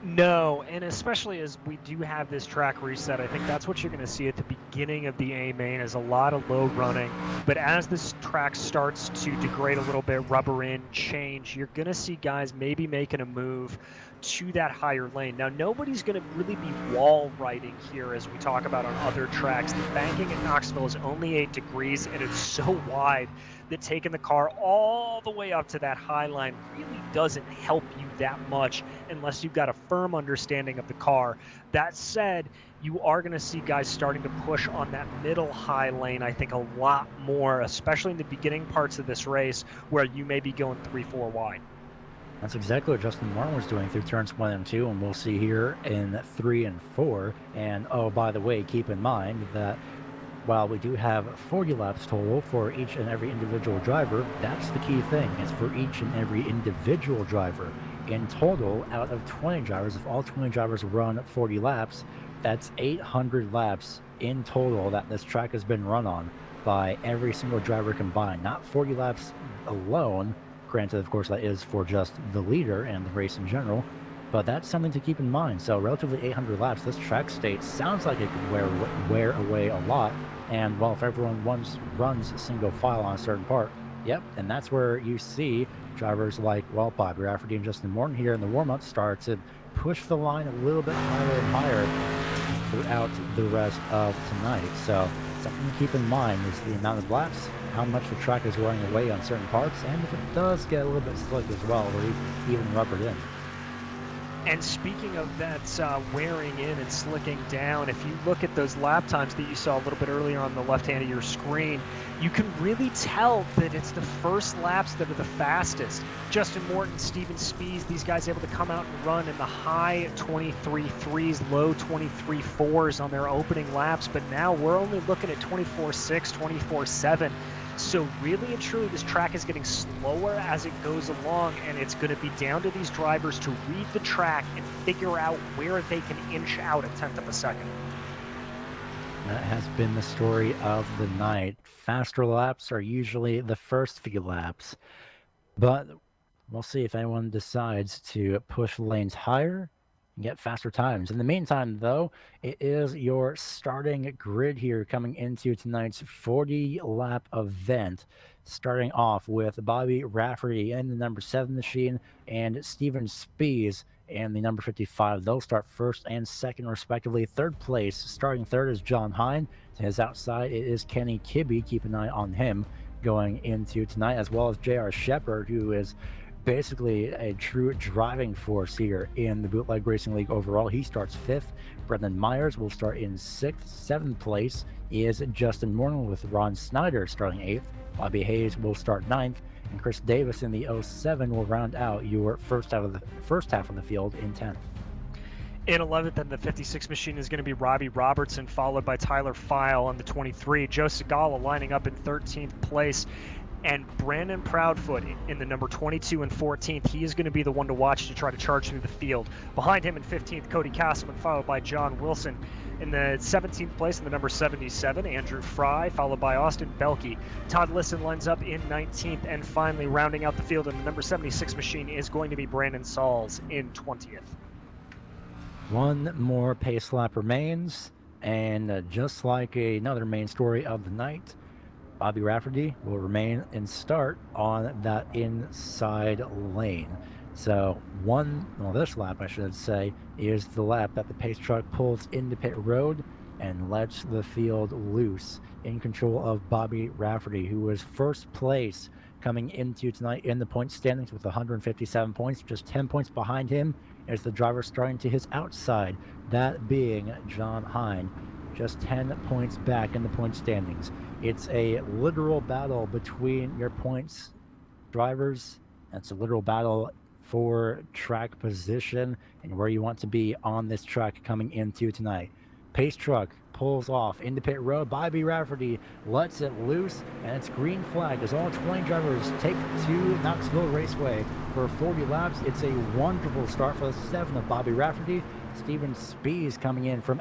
Speaker 3: No, and especially as we do have this track reset, I think that's what you're going to see at the beginning of the A main, is a lot of low running. But as this track starts to degrade a little bit, rubber in, change, you're going to see guys maybe making a move to that higher lane. Now, nobody's going to really be wall riding here as we talk about on other tracks. The banking at Knoxville is only 8 degrees, and it's so wide that taking the car all the way up to that high line really doesn't help you that much unless you've got a firm understanding of the car. That said, you are going to see guys starting to push on that middle high lane, I think, a lot more, especially in the beginning parts of this race where you may be going 3-4 wide.
Speaker 1: That's exactly what Justin Martin was doing through turns 1 and 2, and we'll see here in 3 and 4. And, oh, by the way, keep in mind that while we do have 40 laps total for each and every individual driver, that's the key thing. It's for each and every individual driver. In total, out of 20 drivers, if all 20 drivers run 40 laps, that's 800 laps in total that this track has been run on by every single driver combined. Not 40 laps alone. Granted, of course, that is for just the leader and the race in general, but that's something to keep in mind. So relatively 800 laps, this track state sounds like it could wear away a lot, And well, if everyone runs single file on a certain part, yep, and that's where you see drivers like, well, Bobby Rafferty and Justin Morton here in the warm-up start to push the line a little bit higher and higher throughout the rest of tonight. So something to keep in mind is the amount of laps, how much the track is wearing away on certain parts, and if it does get a little bit slick as well, or even rubbered in.
Speaker 3: And speaking of that wearing in and slicking down, if you look at those lap times that you saw a little bit earlier on the left hand of your screen, you can really tell that it's the first laps that are the fastest. Justin Morton, Steven Spies, these guys able to come out and run in the high 23.3s, low 23.4s on their opening laps, but now we're only looking at 24.6, 24.7. So really and truly, this track is getting slower as it goes along, and it's going to be down to these drivers to read the track and figure out where they can inch out a tenth of a second.
Speaker 1: That has been the story of the night. Faster laps are usually the first few laps, but we'll see if anyone decides to push lanes higher and get faster times. In the meantime, though, it is your starting grid here coming into tonight's 40-lap event, starting off with Bobby Rafferty in the number 7 machine and Steven Spies and the number 55. They'll start first and second, respectively. Third place, starting third, is John Hine. To his outside, it is Kenny Kibbe. Keep an eye on him going into tonight, as well as J.R. Shepard, who is basically a true driving force here in the Bootleg Racing League overall. He starts fifth. Brendan Myers will start in sixth. Seventh place is Justin Morton, with Ron Snyder starting eighth. Bobby Hayes will start ninth, and Chris Davis in the 07 will round out your first half of the field in 10th.
Speaker 3: In 11th, and the 56 machine is going to be Robbie Robertson, followed by Tyler File on the 23. Joe Segala lining up in 13th place. And Brandon Proudfoot in the number 22 and 14th. He is going to be the one to watch to try to charge through the field. Behind him in 15th, Cody Castleman, followed by John Wilson. In the 17th place in the number 77, Andrew Fry, followed by Austin Belkey. Todd Lisson lines up in 19th, and finally rounding out the field in the number 76 machine is going to be Brandon Sauls in 20th.
Speaker 1: One more pace lap remains, and just like another main story of the night, Bobby Rafferty will remain in start on that inside lane. So this lap, I should say, is the lap that the pace truck pulls into pit road and lets the field loose in control of Bobby Rafferty, who was first place coming into tonight in the point standings with 157 points. Just 10 points behind him is the driver starting to his outside, that being John Hine, just 10 points back in the point standings. It's a literal battle between your points drivers. It's a literal battle for track position and where you want to be on this track coming into tonight. Pace truck pulls off into pit road. Bobby Rafferty lets it loose, and it's green flag as all 20 drivers take to Knoxville Raceway for 40 laps. It's a wonderful start for the 7 of Bobby Rafferty. Steven Spies coming in from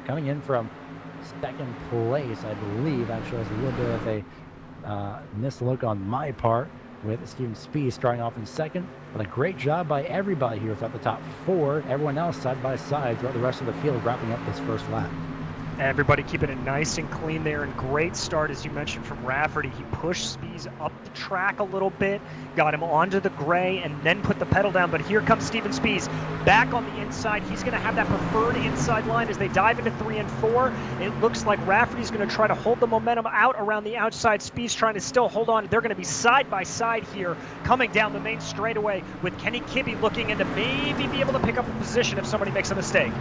Speaker 1: coming in from second place, I believe. Actually, there's a little bit of a mislook on my part with Steven Spies starting off in second. But a great job by everybody here throughout the top 4. Everyone else side by side throughout the rest of the field wrapping up this first lap.
Speaker 3: Everybody keeping it nice and clean there, and great start, as you mentioned, from Rafferty. He pushed Spies up the track a little bit, got him onto the gray, and then put the pedal down. But here comes Steven Spies back on the inside. He's going to have that preferred inside line as they dive into 3 and 4. It looks like Rafferty's going to try to hold the momentum out around the outside. Spies trying to still hold on. They're going to be side by side here, coming down the main straightaway, with Kenny Kibbe looking in to maybe be able to pick up a position if somebody makes a mistake.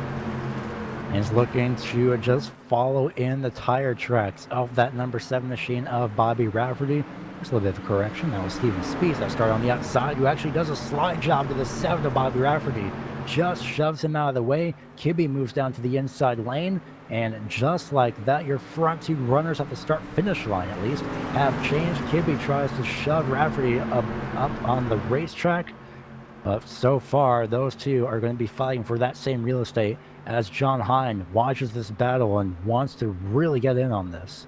Speaker 1: Is looking to just follow in the tire tracks of that number 7 machine of Bobby Rafferty. Just a little bit of a correction. That was Steven Spies that started on the outside, who actually does a slide job to the 7 of Bobby Rafferty. Just shoves him out of the way. Kibbe moves down to the inside lane, and just like that, your front 2 runners at the start-finish line, at least, have changed. Kibbe tries to shove Rafferty up on the racetrack, but so far, those 2 are going to be fighting for that same real estate as John Hine watches this battle and wants to really get in on this.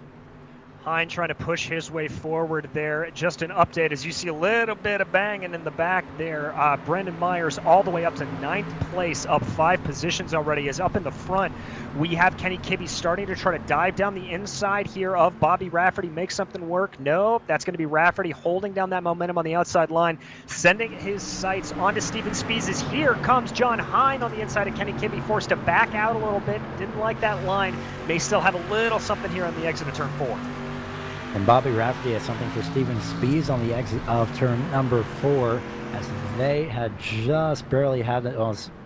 Speaker 3: Hine trying to push his way forward there. Just an update as you see a little bit of banging in the back there. Brendan Myers all the way up to 9th place, up 5 positions already. Is up in the front. We have Kenny Kibbe starting to try to dive down the inside here of Bobby Rafferty. Make something work. Nope, that's going to be Rafferty holding down that momentum on the outside line, sending his sights onto Steven Spies. As here comes John Hine on the inside of Kenny Kibbe, forced to back out a little bit. Didn't like that line. May still have a little something here on the exit of turn 4.
Speaker 1: And Bobby Rafferty has something for Steven Spies on the exit of turn number 4, as they had just barely had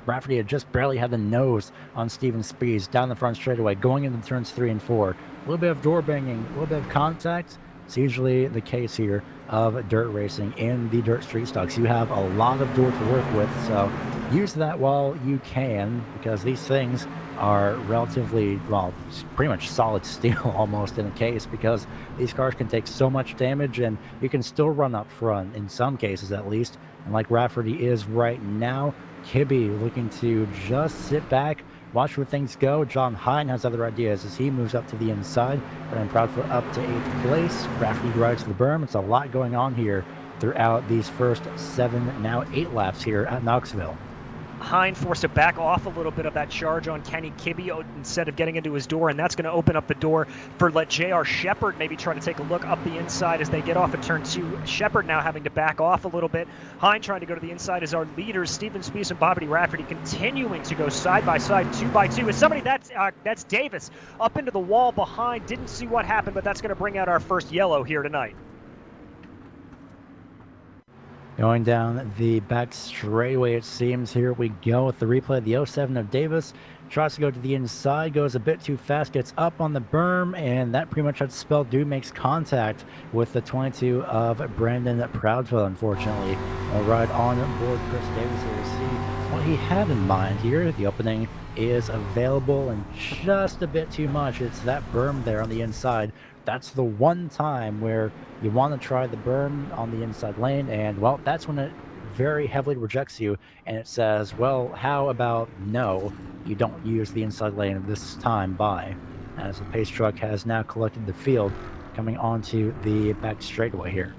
Speaker 1: Rafferty had just barely had the nose on Steven Spies down the front straightaway, going into turns 3 and 4. A little bit of door banging, a little bit of contact. It's usually the case here of dirt racing in the dirt street stocks. You have a lot of door to work with, so use that while you can, because these things are relatively, well, pretty much solid steel almost in a case, because these cars can take so much damage and you can still run up front in some cases at least. And like Rafferty is right now, Kibbe looking to just sit back, watch where things go. John Hine has other ideas as he moves up to the inside, but I'm Proudfoot up to 8th place. Rafferty drives the berm. It's a lot going on here throughout these first 7, now 8 laps here at Knoxville.
Speaker 3: Hine forced to back off a little bit of that charge on Kenny Kibbe instead of getting into his door, and that's going to open up the door for let J.R. Shepard maybe try to take a look up the inside as they get off at turn 2. Shepard now having to back off a little bit. Hine trying to go to the inside as our leaders, Steven Spies and Bobby Rafferty, continuing to go side by side, 2 by 2. As somebody that's Davis up into the wall behind. Didn't see what happened, but that's going to bring out our first yellow here tonight.
Speaker 1: Going down the back straightaway, it seems. Here we go with the replay of the 07 of Davis. Tries to go to the inside, goes a bit too fast, gets up on the berm, and that pretty much had spelled due, makes contact with the 22 of Brandon Proudfoot, unfortunately. We'll ride on board Chris Davis here to see what he had in mind here. The opening is available and just a bit too much. It's that berm there on the inside. That's the one time where you want to try the berm on the inside lane, and well, that's when it very heavily rejects you, and it says, well, how about no, you don't use the inside lane this time by, as the pace truck has now collected the field coming onto the back straightaway here.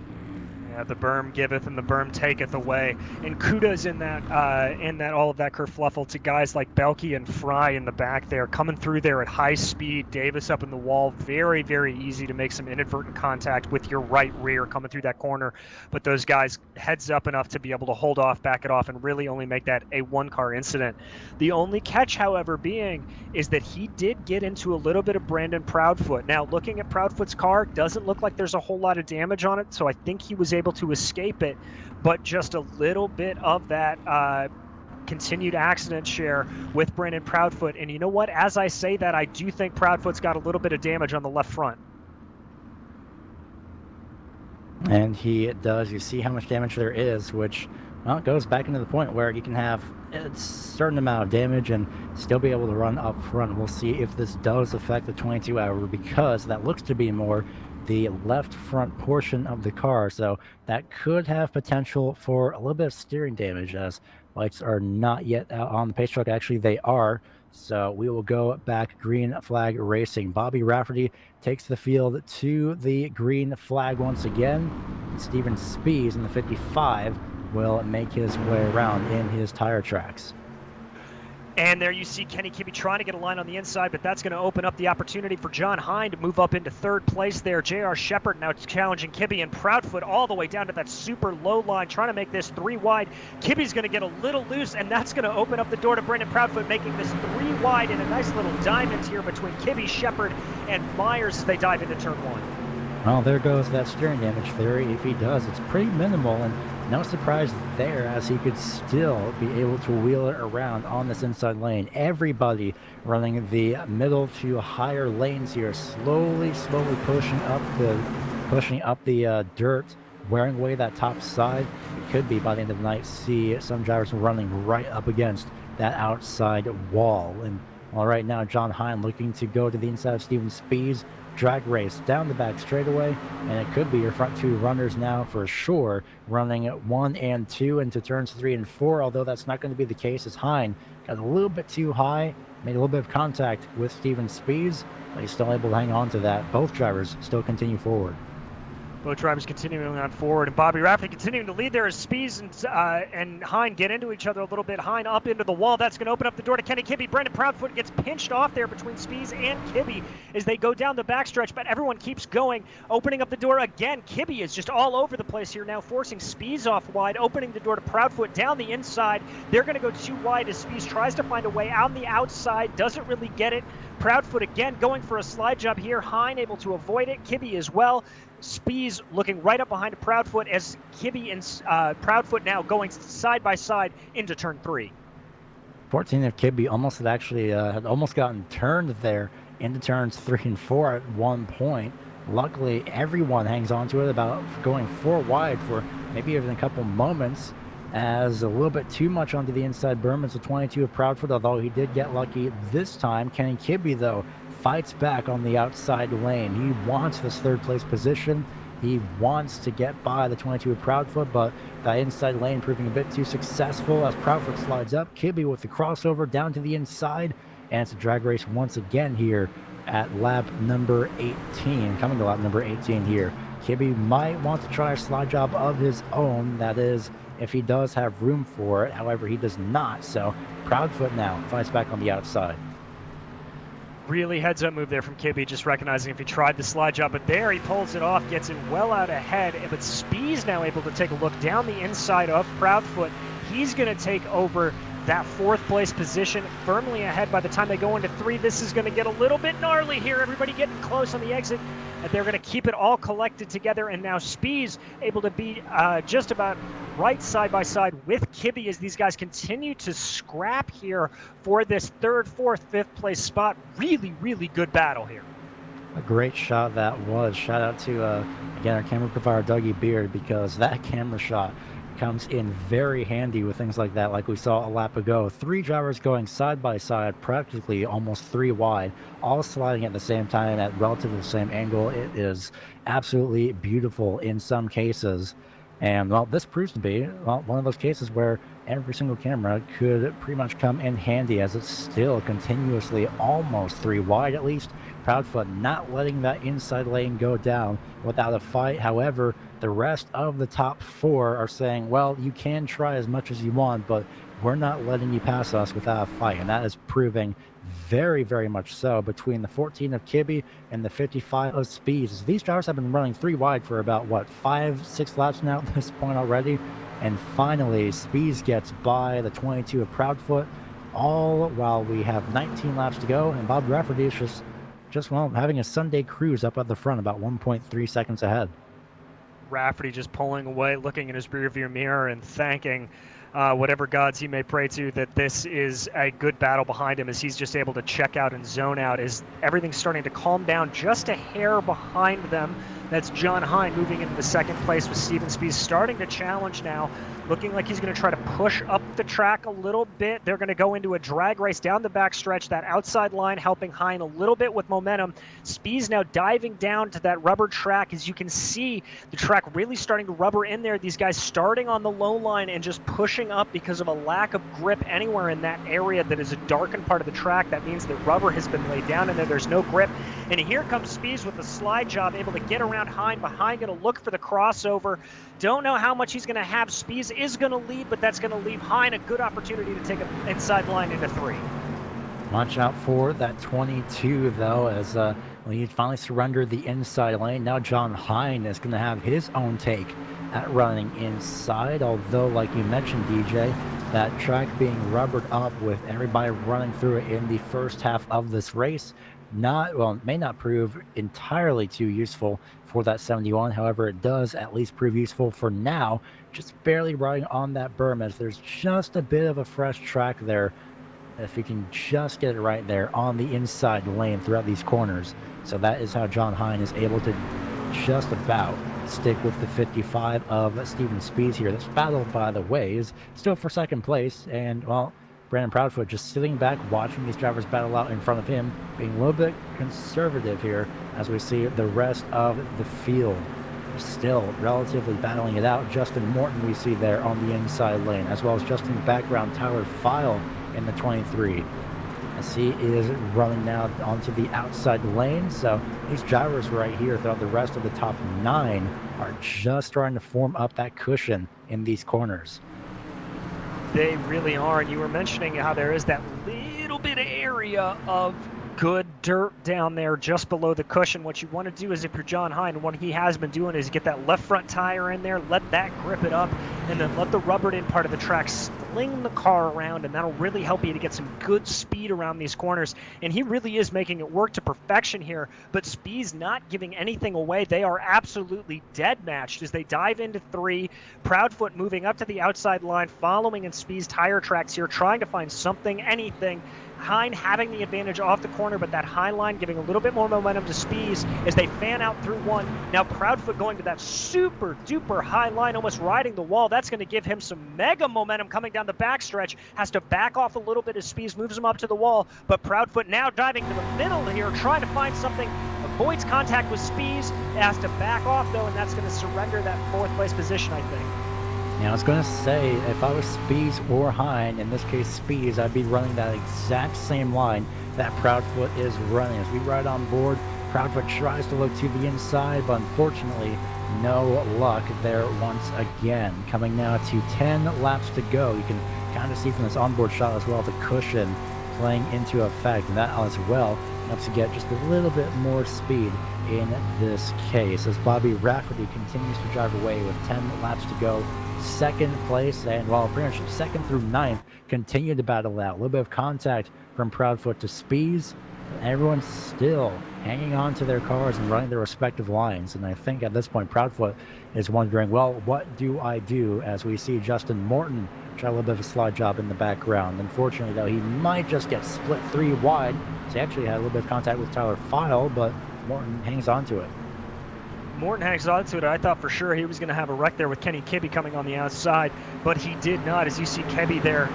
Speaker 3: Yeah, the berm giveth and the berm taketh away. And kudos in that all of that kerfluffle to guys like Belke and Fry in the back there, coming through there at high speed. Davis up in the wall, very, very easy to make some inadvertent contact with your right rear coming through that corner. But those guys heads up enough to be able to hold off, back it off, and really only make that a one-car incident. The only catch, however, being is that he did get into a little bit of Brandon Proudfoot. Now, looking at Proudfoot's car, doesn't look like there's a whole lot of damage on it, so I think he was able to escape it, but just a little bit of that continued accident share with Brandon Proudfoot. And you know what? As I say that, I do think Proudfoot's got a little bit of damage on the left front.
Speaker 1: And he does. You see how much damage there is, which, well, it goes back into the point where you can have a certain amount of damage and still be able to run up front. We'll see if this does affect the 22 hour, because that looks to be more the left front portion of the car, so that could have potential for a little bit of steering damage, as lights are not yet out on the pace truck. Actually, they are, so we will go back green flag racing. Bobby Rafferty takes the field to the green flag once again. Steven Spies in the 55 will make his way around in his tire tracks.
Speaker 3: And there you see Kenny Kibbe trying to get a line on the inside, but that's going to open up the opportunity for John Hine to move up into 3rd place there. J.R. Shepard now challenging Kibbe, and Proudfoot all the way down to that super low line, trying to make this 3 wide. Kibbe's going to get a little loose, and that's going to open up the door to Brandon Proudfoot, making this 3 wide in a nice little diamond here between Kibbe, Shepard, and Myers as they dive into turn 1.
Speaker 1: Well, there goes that steering damage theory. If he does, it's pretty minimal, and no surprise there, as he could still be able to wheel it around on this inside lane. Everybody running the middle to higher lanes here, slowly pushing up the dirt, wearing away that top side. It could be by the end of the night see some drivers running right up against that outside wall. And all right, now John Hine looking to go to the inside of Steven Spies. Drag race down the back straightaway, and it could be your front 2 runners now for sure, running 1 and 2 into turns 3 and 4, although that's not going to be the case, as Hine got a little bit too high made a little bit of contact with Steven Spies, but he's still able to hang on to that. Both drivers still continue forward.
Speaker 3: Both drivers continuing on forward, and Bobby Rafferty continuing to lead there as Spies and Hine get into each other a little bit. Hine up into the wall. That's going to open up the door to Kenny Kibbe. Brendan Proudfoot gets pinched off there between Spies and Kibbe as they go down the backstretch, but everyone keeps going, opening up the door again. Kibbe is just all over the place here now, forcing Spies off wide, opening the door to Proudfoot down the inside. They're going to go too wide as Spies tries to find a way on the outside, doesn't really get it. Proudfoot again going for a slide job here. Hine able to avoid it. Kibbe as well. Spies looking right up behind Proudfoot as Kibbe and Proudfoot now going side by side into turn 3.
Speaker 1: 14 of Kibbe almost had almost gotten turned there into turns 3 and 4 at one point. Luckily, everyone hangs on to it, about going 4 wide for maybe even a couple moments, as a little bit too much onto the inside berm. It's a 22 of Proudfoot, although he did get lucky this time. Kenny Kibbe, though, fights back on the outside lane. He wants this third place position. He wants to get by the 22 of Proudfoot, but that inside lane proving a bit too successful as Proudfoot slides up. Kibbe with the crossover down to the inside, and it's a drag race once again here at lap number 18, coming to lap number 18 here. Kibbe might want to try a slide job of his own, that is, if he does have room for it. However, he does not, so Proudfoot now fights back on the outside.
Speaker 3: Really heads up move there from Kibbe, just recognizing if he tried the slide job, but there he pulls it off, gets it well out ahead. But Spies now able to take a look down the inside of Proudfoot. He's going to take over that 4th place position, firmly ahead by the time they go into 3. This is going to get a little bit gnarly here. Everybody getting close on the exit, and they're going to keep it all collected together. And now Spies able to be just about right side by side with Kibbe as these guys continue to scrap here for this 3rd, 4th, 5th place spot. Really, really good battle here.
Speaker 1: A great shot that was. Shout out to, again, our camera provider, Dougie Beard, because that camera shot comes in very handy with things like that, like we saw a lap ago. 3 drivers going side by side, practically almost 3 wide, all sliding at the same time at relatively the same angle. It is absolutely beautiful in some cases. And, well, this proves to be, well, one of those cases where every single camera could pretty much come in handy, as it's still continuously almost 3 wide at least. Proudfoot not letting that inside lane go down without a fight. However, the rest of the top 4 are saying, well, you can try as much as you want, but we're not letting you pass us without a fight. And that is proving very, very much so between the 14 of Kibbe and the 55 of Spies. These drivers have been running 3 wide for about, what, 5-6 laps now at this point already. And finally, Spies gets by the 22 of Proudfoot, all while we have 19 laps to go. And Bob Rafferty is just well, having a Sunday cruise up at the front, about 1.3 seconds ahead.
Speaker 3: Rafferty just pulling away, looking in his rearview mirror and thanking whatever gods he may pray to that this is a good battle behind him, as he's just able to check out and zone out as everything's starting to calm down just a hair behind them. That's John Hine moving into the 2nd place with Steven Spies starting to challenge now, looking like he's going to try to push up the track a little bit. They're going to go into a drag race down the backstretch, that outside line helping Hine a little bit with momentum. Spies now diving down to that rubber track. As you can see, the track really starting to rubber in there. These guys starting on the low line and just pushing up because of a lack of grip anywhere in that area that is a darkened part of the track. That means that rubber has been laid down in there. There's no grip. And here comes Spies with a slide job, able to get around Hine behind, going to look for the crossover. Don't know how much he's going to have. Spies is going to lead, but that's going to leave Hine a good opportunity to take an inside line into 3.
Speaker 1: Watch out for that 22, though, as he finally surrendered the inside lane. Now John Hine is going to have his own take at running inside, although, like you mentioned, DJ, that track being rubbered up with everybody running through it in the first half of this race may not prove entirely too useful for that 71. However, it does at least prove useful for now, just barely riding on that berm, as there's just a bit of a fresh track there if you can just get it right there on the inside lane throughout these corners. So that is how John Hine is able to just about stick with the 55 of Steven Spies here. This battle, by the way, is still for 2nd place, and, well, Brandon Proudfoot just sitting back, watching these drivers battle out in front of him, being a little bit conservative here as we see the rest of the field still relatively battling it out. Justin Morton we see there on the inside lane, as well as just in the background, Tyler File in the 23. as he is running now onto the outside lane. So these drivers right here throughout the rest of the top 9 are just starting to form up that cushion in these corners.
Speaker 3: They really are, and you were mentioning how there is that little bit of area of good dirt down there just below the cushion. What you want to do is, if you're John Hine, what he has been doing is get that left front tire in there, let that grip it up, and then let the rubbered in part of the track sling the car around, and that'll really help you to get some good speed around these corners. And he really is making it work to perfection here, but Speed's not giving anything away. They are absolutely dead matched as they dive into 3. Proudfoot moving up to the outside line, following in Speed's tire tracks here, trying to find something, anything. Hine having the advantage off the corner, but that high line giving a little bit more momentum to Spees as they fan out through 1. Now Proudfoot going to that super duper high line, almost riding the wall. That's going to give him some mega momentum coming down the backstretch. Has to back off a little bit as Spees moves him up to the wall, but Proudfoot now diving to the middle here, trying to find something. Avoids contact with Spees, has to back off though, and that's going to surrender that 4th place position, I think.
Speaker 1: Now, I was going to say, if I was Spees or Hine, in this case Spees, I'd be running that exact same line that Proudfoot is running. As we ride on board, Proudfoot tries to look to the inside, but unfortunately, no luck there once again. Coming now to 10 laps to go. You can kind of see from this onboard shot as well the cushion playing into effect, and that as well helps to get just a little bit more speed in this case. As Bobby Rafferty continues to drive away with 10 laps to go. 2nd place, and while pretty much 2nd through 9th continue to battle out. A little bit of contact from Proudfoot to Spees. Everyone's still hanging on to their cars and running their respective lines. And I think at this point, Proudfoot is wondering, well, what do I do? As we see Justin Morton try a little bit of a slide job in the background. Unfortunately, though, he might just get split 3 wide. So he actually had a little bit of contact with Tyler File, but Morton hangs on to it.
Speaker 3: Morton hangs on to it. I thought for sure he was going to have a wreck there with Kenny Kibbe coming on the outside, but he did not, as you see Kibbe there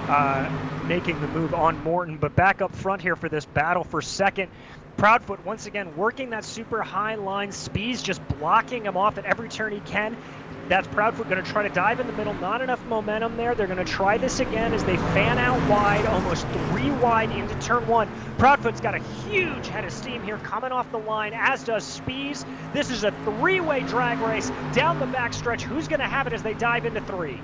Speaker 3: making the move on Morton. But back up front here for this battle for 2nd. Proudfoot once again working that super high line. Spees just blocking him off at every turn he can. That's Proudfoot going to try to dive in the middle. Not enough momentum there. They're going to try this again as they fan out wide, almost 3 wide into turn 1. Proudfoot's got a huge head of steam here coming off the line, as does Spees. This is a 3-way drag race down the backstretch. Who's going to have it as they dive into 3?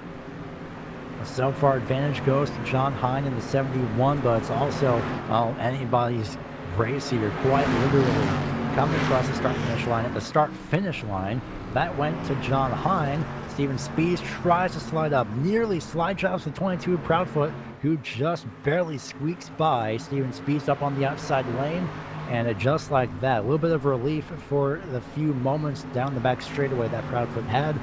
Speaker 1: So far, advantage goes to John Hine in the 71, but it's also, well, anybody's race here, quite literally. Coming across the start-finish line. At the start-finish line, that went to John Hine. Steven Spees tries to slide up, nearly slide drops the 22 Proudfoot, who just barely squeaks by. Steven Spees up on the outside lane, and just like that, a little bit of relief for the few moments down the back straightaway that Proudfoot had,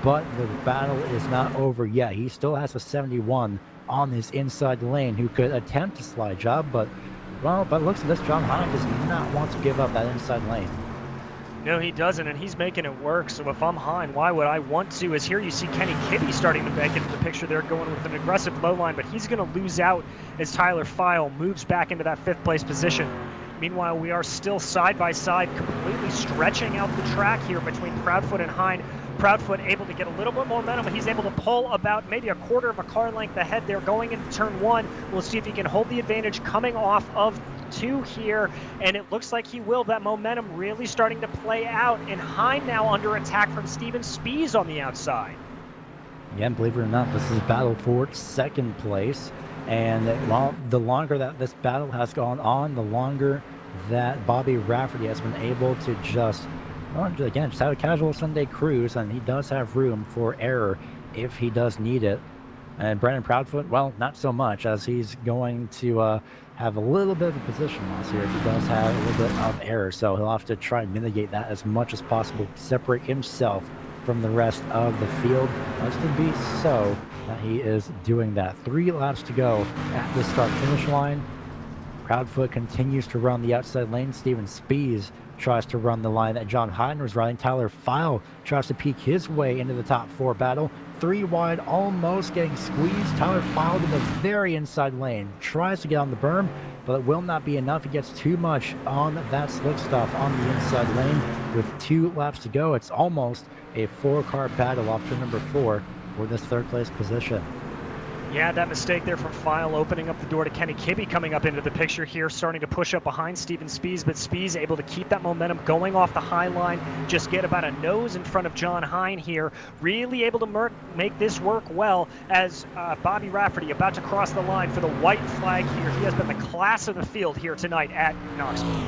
Speaker 1: but the battle is not over yet. He still has a 71 on his inside lane who could attempt to slide job, but well, by the looks of this, John Hine does not want to give up that inside lane.
Speaker 3: No, he doesn't, and he's making it work. So if I'm Hine, why would I want to? As here you see Kenny Kibbe starting to make into the picture there, going with an aggressive low line, but he's going to lose out as Tyler File moves back into that 5th place position. Meanwhile, we are still side by side, completely stretching out the track here between Proudfoot and Hine. Proudfoot able to get a little bit more momentum, but he's able to pull about maybe a quarter of a car length ahead there going into turn 1. We'll see if he can hold the advantage coming off of 2 here, and it looks like he will. That momentum really starting to play out, and Hine now under attack from Steven Spees on the outside.
Speaker 1: Again, believe it or not, this is a battle for 2nd place, and well, the longer that this battle has gone on, the longer that Bobby Rafferty has been able to just, well, again, just have a casual Sunday cruise, and he does have room for error if he does need it. And Brandon Proudfoot, well, not so much, as he's going to have a little bit of a position loss here if he does have a little bit of error. So he'll have to try and mitigate that as much as possible, separate himself from the rest of the field. Must be so that he is doing that. 3 laps to go at the start-finish line. Proudfoot continues to run the outside lane. Steven Spees tries to run the line that John Hine was running. Tyler File tries to peek his way into the top 4 battle. 3 wide, almost getting squeezed. Tyler File in the very inside lane. Tries to get on the berm, but it will not be enough. He gets too much on that slick stuff on the inside lane. With 2 laps to go, it's almost a 4-car battle off turn number 4 for this 3rd place position.
Speaker 3: Yeah, that mistake there from File opening up the door to Kenny Kibbe coming up into the picture here, starting to push up behind Steven Spies, but Spies able to keep that momentum going off the high line, just get about a nose in front of John Hine here, really able to make this work well as Bobby Rafferty about to cross the line for the white flag here. He has been the class of the field here tonight at Knoxville.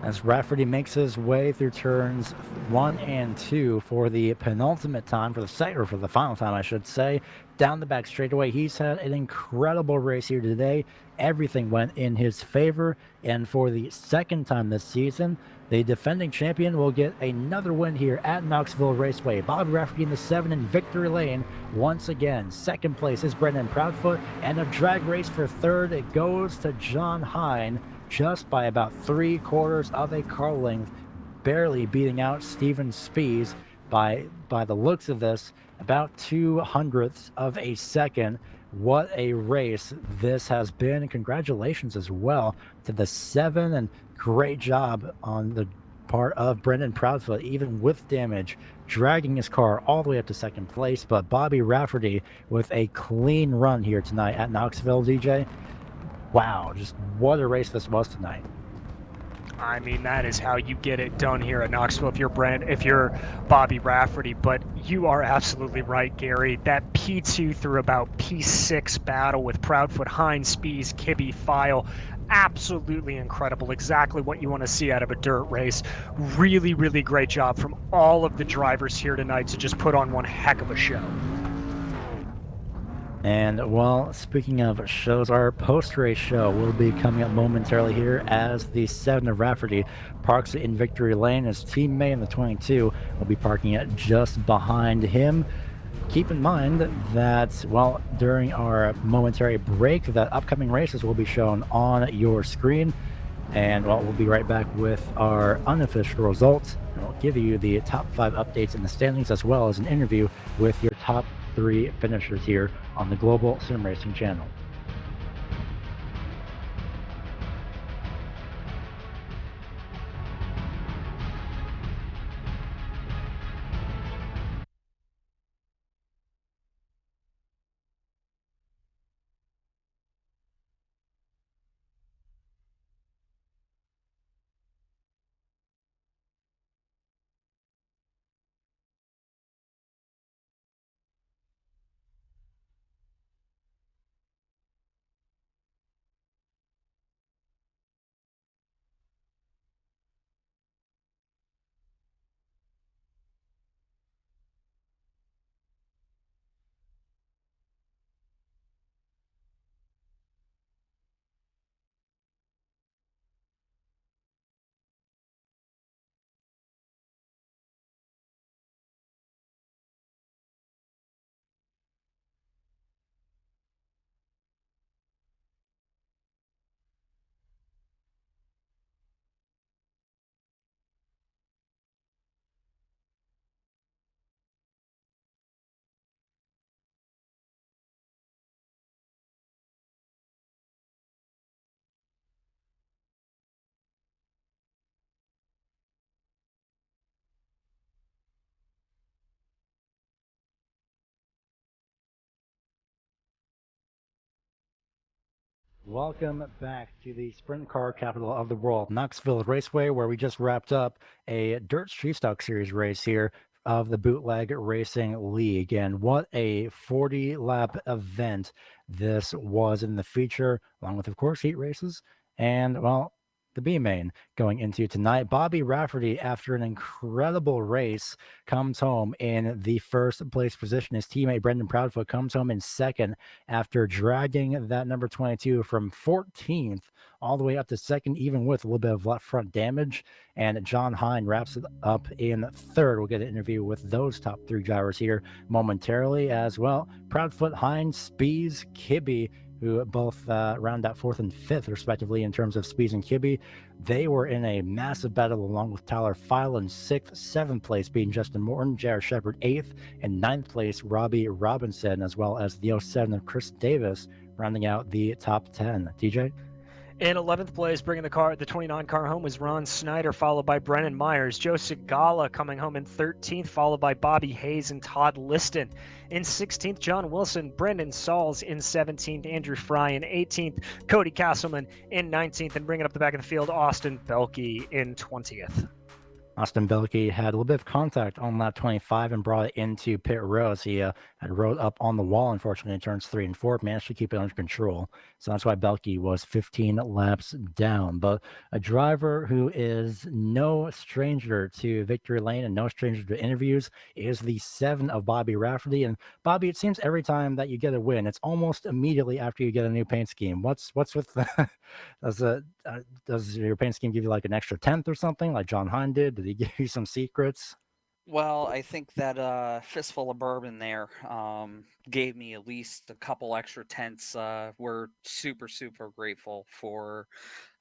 Speaker 1: As Rafferty makes his way through turns 1 and 2 for the penultimate time, for the final time, I should say, down the back straightaway. He's had an incredible race here today. Everything went in his favor, and for the second time this season, the defending champion will get another win here at Knoxville Raceway. Bobby Rafferty in the 7 in victory lane once again. Second place is Brendan Proudfoot, and a drag race for third. It goes to John Hine, just by about 3/4 of a car length, barely beating out Steven Spies by the looks of this, about 2/100ths of a second. What a race this has been. Congratulations as well to the 7, and great job on the part of Brendan Proudfoot, even with damage, dragging his car all the way up to second place. But Bobby Rafferty with a clean run here tonight at Knoxville, DJ. Wow, just what a race this was tonight.
Speaker 3: I mean, that is how you get it done here at Knoxville if you're Bobby Rafferty. But you are absolutely right, Gary. That P2 through about P6 battle with Proudfoot, Hine, Spies, Kibbe, File, absolutely incredible. Exactly what you want to see out of a dirt race. Really, really great job from all of the drivers here tonight to just put on one heck of a show.
Speaker 1: And well, speaking of shows, our post-race show will be coming up momentarily here as the 7 of Rafferty parks in victory lane. His teammate in the 22 will be parking it just behind him. Keep in mind that, well, during our momentary break, that upcoming races will be shown on your screen. And well, we'll be right back with our unofficial results. And we'll give you the top 5 updates in the standings, as well as an interview with your top 3 finishers here on the Global SimRacing channel. Welcome back to the sprint car capital of the world, Knoxville Raceway, where we just wrapped up a Dirt Street Stock Series race here of the Bootleg Racing League. And what a 40-lap event this was in the feature, along with, of course, heat races. And, well, the B main going into tonight. Bobby Rafferty, after an incredible race, comes home in the first place position. His teammate Brendan Proudfoot comes home in second after dragging that number 22 from 14th all the way up to second, even with a little bit of left front damage. And John Hine wraps it up in third. We'll get an interview with those top 3 drivers here momentarily as well. Proudfoot, Hine, Spies, Kibbe, who both round out 4th and 5th, respectively, in terms of Spies and Kibbe. They were in a massive battle along with Tyler File in 6th, 7th place being Justin Morton, Jared Shepard 8th, and 9th place Robbie Robinson, as well as the 07 of Chris Davis, rounding out the top 10. TJ?
Speaker 3: In 11th place, bringing the 29 car home was Ron Snyder, followed by Brennan Myers. Joe Segala coming home in 13th, followed by Bobby Hayes and Todd Liston. In 16th, John Wilson, Brendan Sauls in 17th, Andrew Fry in 18th, Cody Castleman in 19th, and bringing up the back of the field, Austin Belke in 20th.
Speaker 1: Austin Belke had a little bit of contact on lap 25 and brought it into pit rows. He had rode up on the wall, unfortunately, in turns 3 and 4, managed to keep it under control. So that's why Belke was 15 laps down. But a driver who is no stranger to victory lane and no stranger to interviews is the 7 of Bobby Rafferty. And Bobby, it seems every time that you get a win, it's almost immediately after you get a new paint scheme. What's with the, does your paint scheme give you like an extra tenth or something, like John Hine did? Did he give you some secrets?
Speaker 4: Well, I think that fistful of bourbon there gave me at least a couple extra tenths. We're super, super grateful for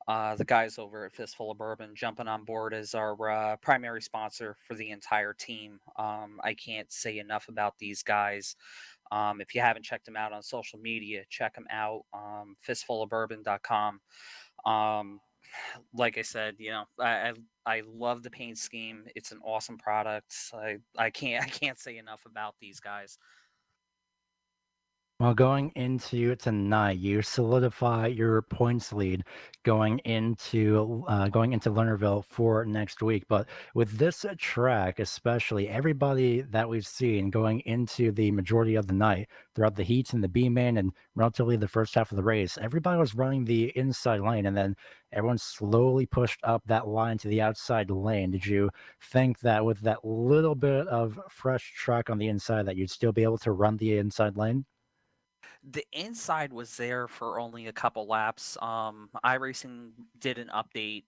Speaker 4: the guys over at Fistful of Bourbon jumping on board as our primary sponsor for the entire team. I can't say enough about these guys. If you haven't checked them out on social media, check them out. Fistfulofbourbon.com. Like I said, I love the paint scheme. It's an awesome product. I can't say enough about these guys.
Speaker 1: Well, going into tonight, you solidify your points lead going into Lernerville for next week. But with this track, especially, everybody that we've seen going into the majority of the night throughout the heats and the B main and relatively the first half of the race, everybody was running the inside lane, and then everyone slowly pushed up that line to the outside lane. Did you think that with that little bit of fresh track on the inside, that you'd still be able to run the inside lane?
Speaker 4: The inside was there for only a couple laps. iRacing did an update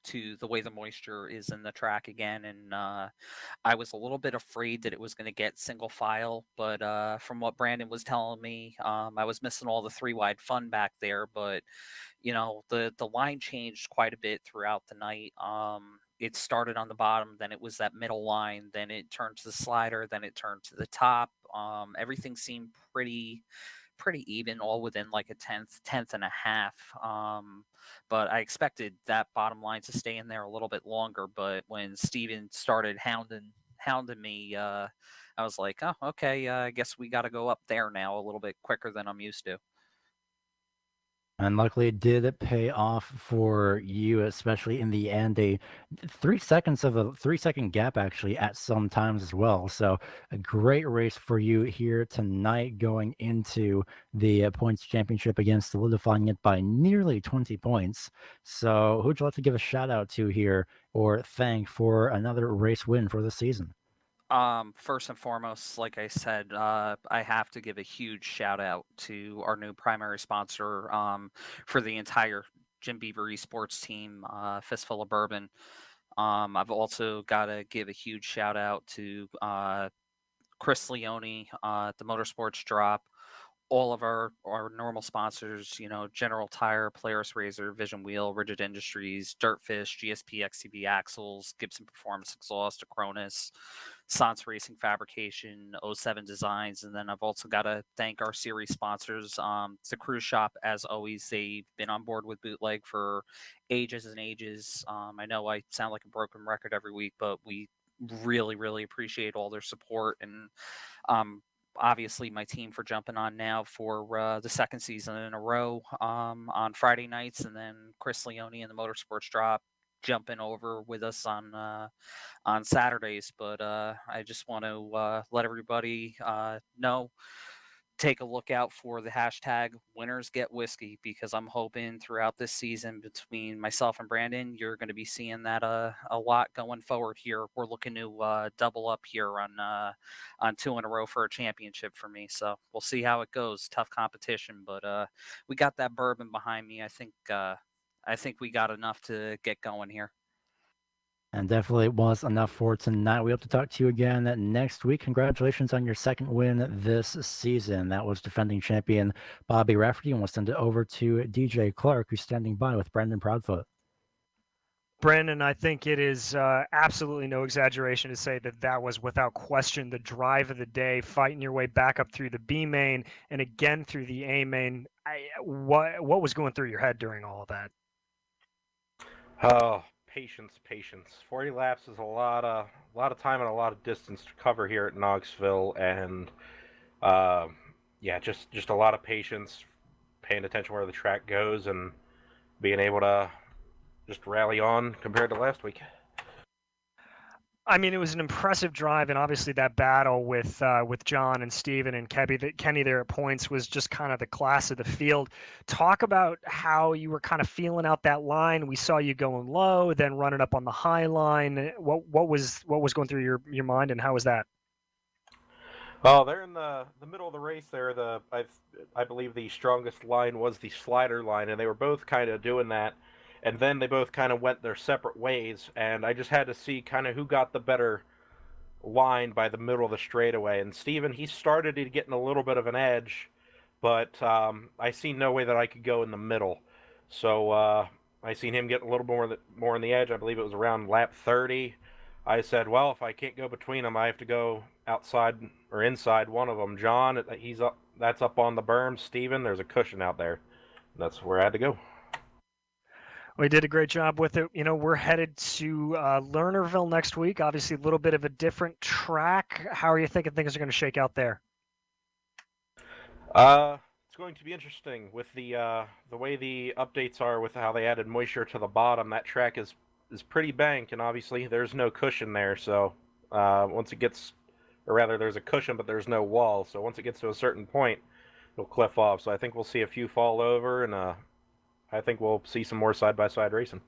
Speaker 4: to the way the moisture is in the track again, and I was a little bit afraid that it was going to get single file, but from what Brandon was telling me, I was missing all the 3-wide fun back there. But the line changed quite a bit throughout the night. It started on the bottom, then it was that middle line, then it turned to the slider, then it turned to the top. Everything seemed pretty even, all within like a tenth and a half. But I expected that bottom line to stay in there a little bit longer. But when Steven started hounding me, I was like, oh, okay, I guess we got to go up there now a little bit quicker than I'm used to.
Speaker 1: And luckily, it did pay off for you, especially in the end. A 3 seconds of a 3 second gap, actually, at some times as well. So, a great race for you here tonight going into the points championship, again, solidifying it by nearly 20 points. So, who'd you like to give a shout out to here or thank for another race win for the season?
Speaker 4: First and foremost, like I said, I have to give a huge shout out to our new primary sponsor for the entire Jim Beaver eSports team, Fistful of Bourbon. I've also got to give a huge shout out to Chris Leone, the Motorsports Drop, all of our normal sponsors, General Tire, Polaris Razor, Vision Wheel, Rigid Industries, Dirtfish, GSP, XCB Axles, Gibson Performance Exhaust, Acronis, Sans Racing Fabrication, O7 Designs, and then I've also got to thank our series sponsors, the Cruise Shop. As always, they've been on board with Bootleg for ages and ages. I know I sound like a broken record every week, but we really, really appreciate all their support, and obviously my team for jumping on now for the second season in a row on Friday nights, and then Chris Leone and the Motorsports Drop jumping over with us on Saturdays. But I just want to let everybody know, take a look out for the hashtag winners get whiskey, because I'm hoping throughout this season between myself and Brandon, you're going to be seeing that a lot going forward here. We're looking to double up here on 2 in a row for a championship for me. So we'll see how it goes. Tough competition, but we got that bourbon behind me. I think we got enough to get going here.
Speaker 1: And definitely was enough for tonight. We hope to talk to you again next week. Congratulations on your second win this season. That was defending champion Bobby Rafferty. And we'll send it over to DJ Clark, who's standing by with Brandon Proudfoot.
Speaker 3: Brandon, I think it is absolutely no exaggeration to say that that was without question the drive of the day, fighting your way back up through the B main and again through the A main. What was going through your head during all of that?
Speaker 5: Oh, patience. 40 laps is a lot of time and a lot of distance to cover here at Knoxville, and uh, yeah, just a lot of patience, paying attention where the track goes, and being able to just rally on compared to last week.
Speaker 3: I mean, it was an impressive drive, and obviously that battle with John and Steven and Kenny there at points was just kind of the class of the field. Talk about how you were kind of feeling out that line. We saw you going low, then running up on the high line. What was going through your mind, and how was that?
Speaker 5: Oh, they're in the middle of the race there. I believe the strongest line was the slider line, and they were both kind of doing that. And then they both kind of went their separate ways, and I just had to see kind of who got the better line by the middle of the straightaway. And Steven, he started getting a little bit of an edge, but I seen no way that I could go in the middle. So I seen him get a little more in the edge. I believe it was around lap 30. I said, well, if I can't go between them, I have to go outside or inside one of them. John, he's up. That's up on the berm. Steven, there's a cushion out there. That's where I had to go.
Speaker 3: We did a great job with it. We're headed to Lernerville next week. Obviously, a little bit of a different track. How are you thinking things are going to shake out there?
Speaker 5: It's going to be interesting with the way the updates are with how they added moisture to the bottom. That track is pretty banked, and obviously there's no cushion there. So once it gets, or rather, there's a cushion, but there's no wall. So once it gets to a certain point, it'll cliff off. So I think we'll see a few fall over, and I think we'll see some more side by side racing.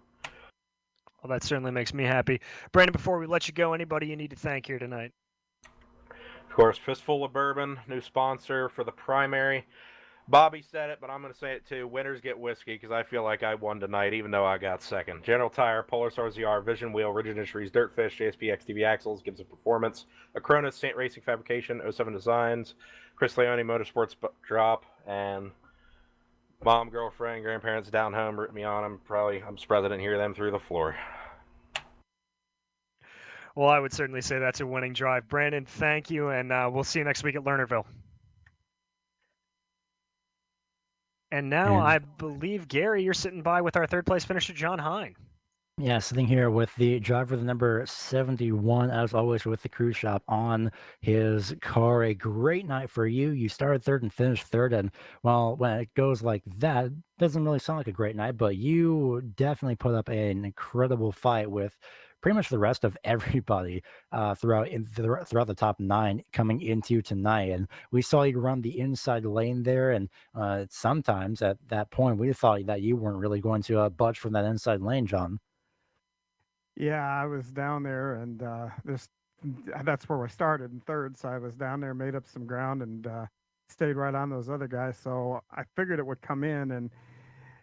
Speaker 3: Well, that certainly makes me happy. Brandon, before we let you go, anybody you need to thank here tonight?
Speaker 5: Of course, Fistful of Bourbon, new sponsor for the primary. Bobby said it, but I'm going to say it too. Winners get whiskey because I feel like I won tonight, even though I got second. General Tire, Polar Stars ZR, Vision Wheel, Rigid Industries, Dirtfish, JSP XTV Axles, Gibson Performance, Acronis, Saint Racing Fabrication, 07 Designs, Chris Leone Motorsports Drop, and mom, girlfriend, grandparents down home rooting me on. I'm surprised I didn't hear them through the floor.
Speaker 3: Well, I would certainly say that's a winning drive. Brandon, thank you, and we'll see you next week at Lernerville. And now
Speaker 1: And
Speaker 3: I believe, Gary, you're sitting by with our third place finisher, John Hine.
Speaker 1: yeah, sitting here with the driver, the number 71, as always, with the crew shop on his car. A great night for you. You started third and finished third. And, well, when it goes like that, it doesn't really sound like a great night, but you definitely put up an incredible fight with pretty much the rest of everybody throughout the top 9 coming into tonight. And we saw you run the inside lane there. And sometimes at that point, we thought that you weren't really going to budge from that inside lane, John.
Speaker 6: Yeah, I was down there, and that's where we started in third. So I was down there, made up some ground, and stayed right on those other guys. So I figured it would come in, and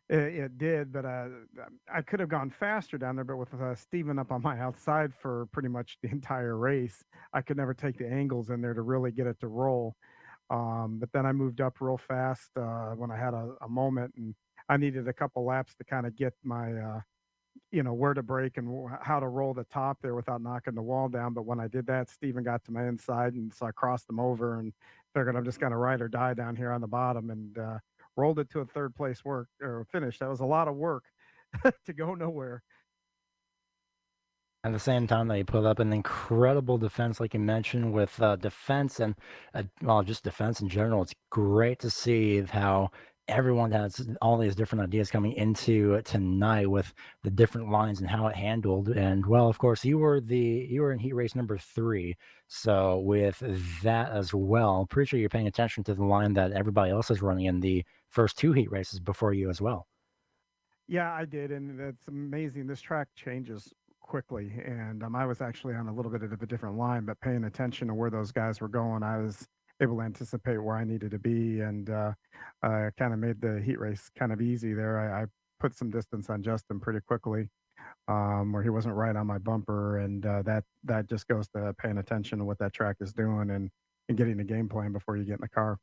Speaker 6: it did. But I could have gone faster down there. But with Steven up on my outside for pretty much the entire race, I could never take the angles in there to really get it to roll. But then I moved up real fast when I had a moment, and I needed a couple laps to kind of get my where to brake and how to roll the top there without knocking the wall down. But when I did that, Steven got to my inside, and so I crossed him over and figured I'm just going to ride or die down here on the bottom, and rolled it to a third place work or finish. That was a lot of work to go nowhere.
Speaker 1: At the same time, they put up an incredible defense, like you mentioned, with defense and, well, just defense in general. It's great to see how everyone has all these different ideas coming into tonight with the different lines and how it handled. And, well, of course, you were in heat race number 3. So with that as well, pretty sure you're paying attention to the line that everybody else is running in the first 2 heat races before you as well.
Speaker 6: Yeah, I did, and it's amazing. This track changes quickly, and I was actually on a little bit of a different line, but paying attention to where those guys were going, I was able to anticipate where I needed to be, and kind of made the heat race kind of easy there. I put some distance on Justin pretty quickly, where he wasn't right on my bumper, and that just goes to paying attention to what that track is doing and getting the game plan before you get in the car.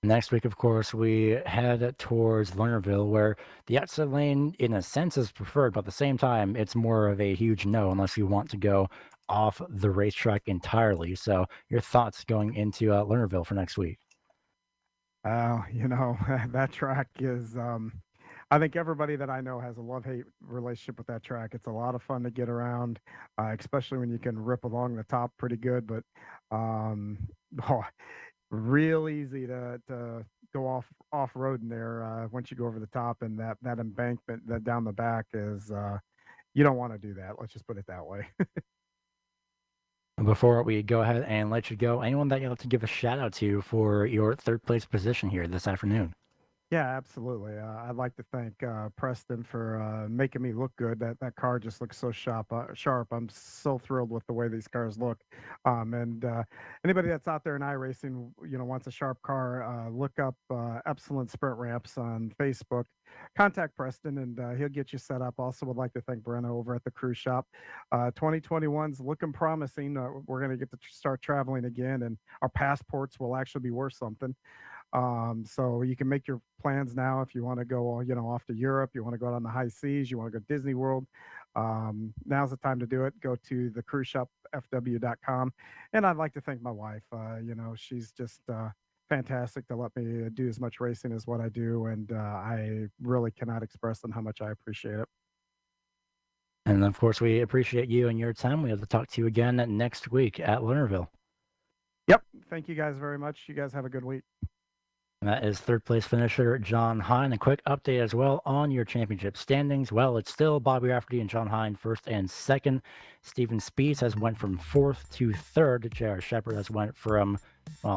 Speaker 1: Next week, of course, we head towards Lernerville, where the outside lane, in a sense, is preferred, but at the same time, it's more of a huge no unless you want to go off the racetrack entirely. So, your thoughts going into Lernerville for next week?
Speaker 6: That track is, I think everybody that I know has a love-hate relationship with that track. It's a lot of fun to get around, especially when you can rip along the top pretty good, but um, oh, real easy to go off-road in there once you go over the top, and that embankment that down the back is, you don't want to do that. Let's just put it that way.
Speaker 1: Before we go ahead and let you go, anyone that you'd like to give a shout out to for your third place position here this afternoon?
Speaker 6: Yeah, absolutely. I'd like to thank Preston for making me look good. That car just looks so sharp. I'm so thrilled with the way these cars look. And anybody that's out there in iRacing, wants a sharp car, look up Excellent Sprint Ramps on Facebook. Contact Preston, and he'll get you set up. Also, would like to thank Brenna over at the Cruise Shop. 2021's looking promising. We're going to get to start traveling again, and our passports will actually be worth something. So you can make your plans now if you want to go, off to Europe, you want to go out on the high seas, you want to go to Disney World. Now's the time to do it. Go to thecruiseshopfw.com. And I'd like to thank my wife. She's just fantastic to let me do as much racing as what I do. And I really cannot express on how much I appreciate it.
Speaker 1: And of course, we appreciate you and your time. We have to talk to you again next week at Lernerville.
Speaker 6: Yep. Thank you guys very much. You guys have a good week.
Speaker 1: And that is third place finisher John Hine. A quick update as well on your championship standings. Well, it's still Bobby Rafferty and John Hine first and second. Stephen Spees has went from fourth to third. J.R. Shepard has went from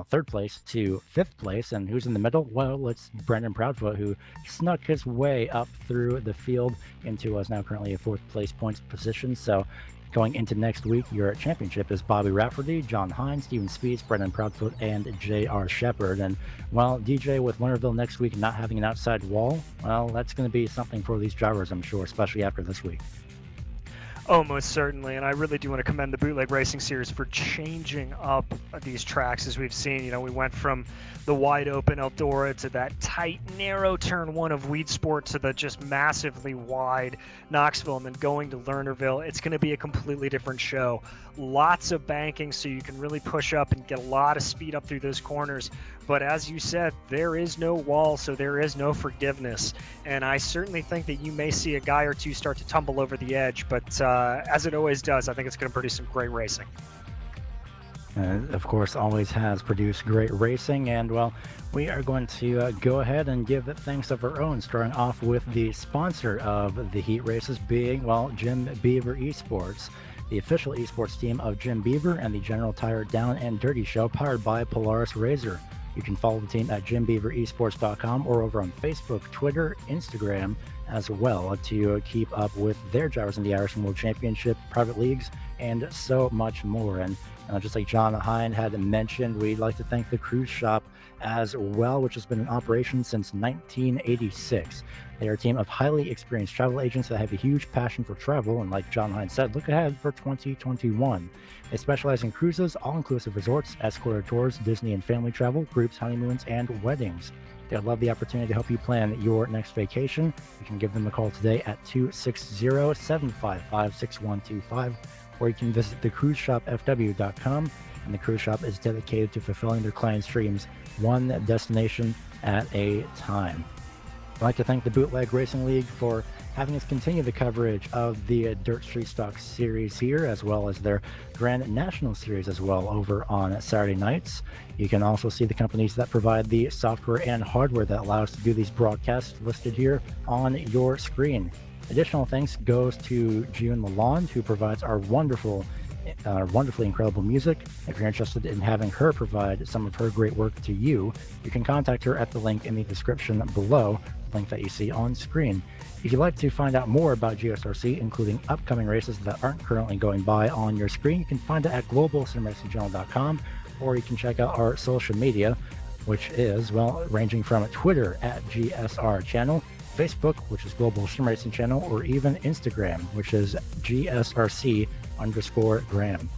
Speaker 1: third place to fifth place. And who's in the middle? Well, it's Brendan Proudfoot, who snuck his way up through the field into what's now currently a fourth place points position. So going into next week, your championship is Bobby Rafferty, John Hine, Stephen Spees, Brendan Proudfoot, and J.R. Shepard. And while DJ with Lernerville next week not having an outside wall, well, that's going to be something for these drivers, I'm sure, especially after this week.
Speaker 3: Oh, most certainly. And I really do want to commend the Bootleg Racing Series for changing up these tracks as we've seen. We went from the wide open Eldora to that tight, narrow turn one of Weed Sport to the just massively wide Knoxville, and then going to Lernerville. It's going to be a completely different show. Lots of banking, so you can really push up and get a lot of speed up through those corners. But as you said, there is no wall, so there is no forgiveness. And I certainly think that you may see a guy or two start to tumble over the edge. But as it always does, I think it's going to produce some great racing.
Speaker 1: Of course, always has produced great racing. And, well, we are going to go ahead and give it thanks of our own, starting off with the sponsor of the heat races being, well, Jim Beaver eSports, the official esports team of Jim Beaver and the General Tire Down and Dirty Show, powered by Polaris Razor. You can follow the team at jimbeaveresports.com or over on Facebook, Twitter, Instagram as well to keep up with their drivers in the iRacing World Championship, private leagues, and so much more. And just like John Hine had mentioned, we'd like to thank the Cruise Shop as well, which has been in operation since 1986. They are a team of highly experienced travel agents that have a huge passion for travel, and like John Hine said, look ahead for 2021. They specialize in cruises, all-inclusive resorts, escorted tours, Disney and family travel, groups, honeymoons, and weddings. They'd love the opportunity to help you plan your next vacation. You can give them a call today at 260-755-6125, or you can visit thecruiseshopfw.com, and the Cruise Shop is dedicated to fulfilling their clients' dreams one destination at a time. I'd like to thank the Bootleg Racing League for having us continue the coverage of the Dirt Street Stock Series here, as well as their Grand National Series as well over on Saturday nights. You can also see the companies that provide the software and hardware that allow us to do these broadcasts listed here on your screen. Additional thanks goes to June Lalonde, who provides our wonderfully incredible music. If you're interested in having her provide some of her great work to you, you can contact her at the link in the description below, the link that you see on screen. If you'd like to find out more about GSRC, including upcoming races that aren't currently going by on your screen, you can find it at globalsimracingchannel.com, or you can check out our social media, which is, well, ranging from Twitter at GSR Channel, Facebook, which is Global Sim Racing Channel, or even Instagram, which is GSRC_Graham.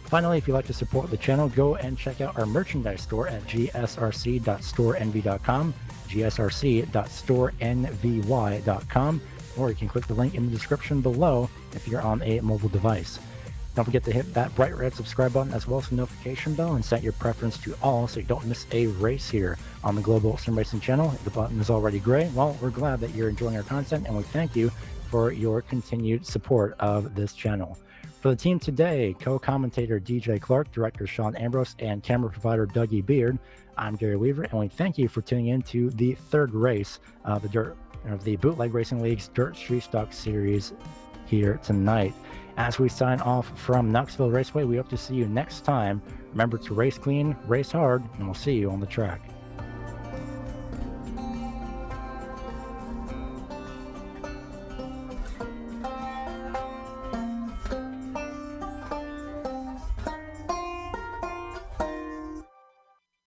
Speaker 1: Finally, if you'd like to support the channel, go and check out our merchandise store at gsrc.storenvy.com, gsrc.storenvy.com, or you can click the link in the description below if you're on a mobile device. Don't forget to hit that bright red subscribe button as well as the notification bell and set your preference to all so you don't miss a race here on the Global SimRacing channel. If the button is already gray, well, we're glad that you're enjoying our content and we thank you for your continued support of this channel. For the team today, co-commentator DJ Clark, director Sean Ambrose, and camera provider Dougie Beard, I'm Gary Weaver, and we thank you for tuning in to the third race of the Bootleg Racing League's Dirt Street Stock Series here tonight. As we sign off from Knoxville Raceway, we hope to see you next time. Remember to race clean, race hard, and we'll see you on the track.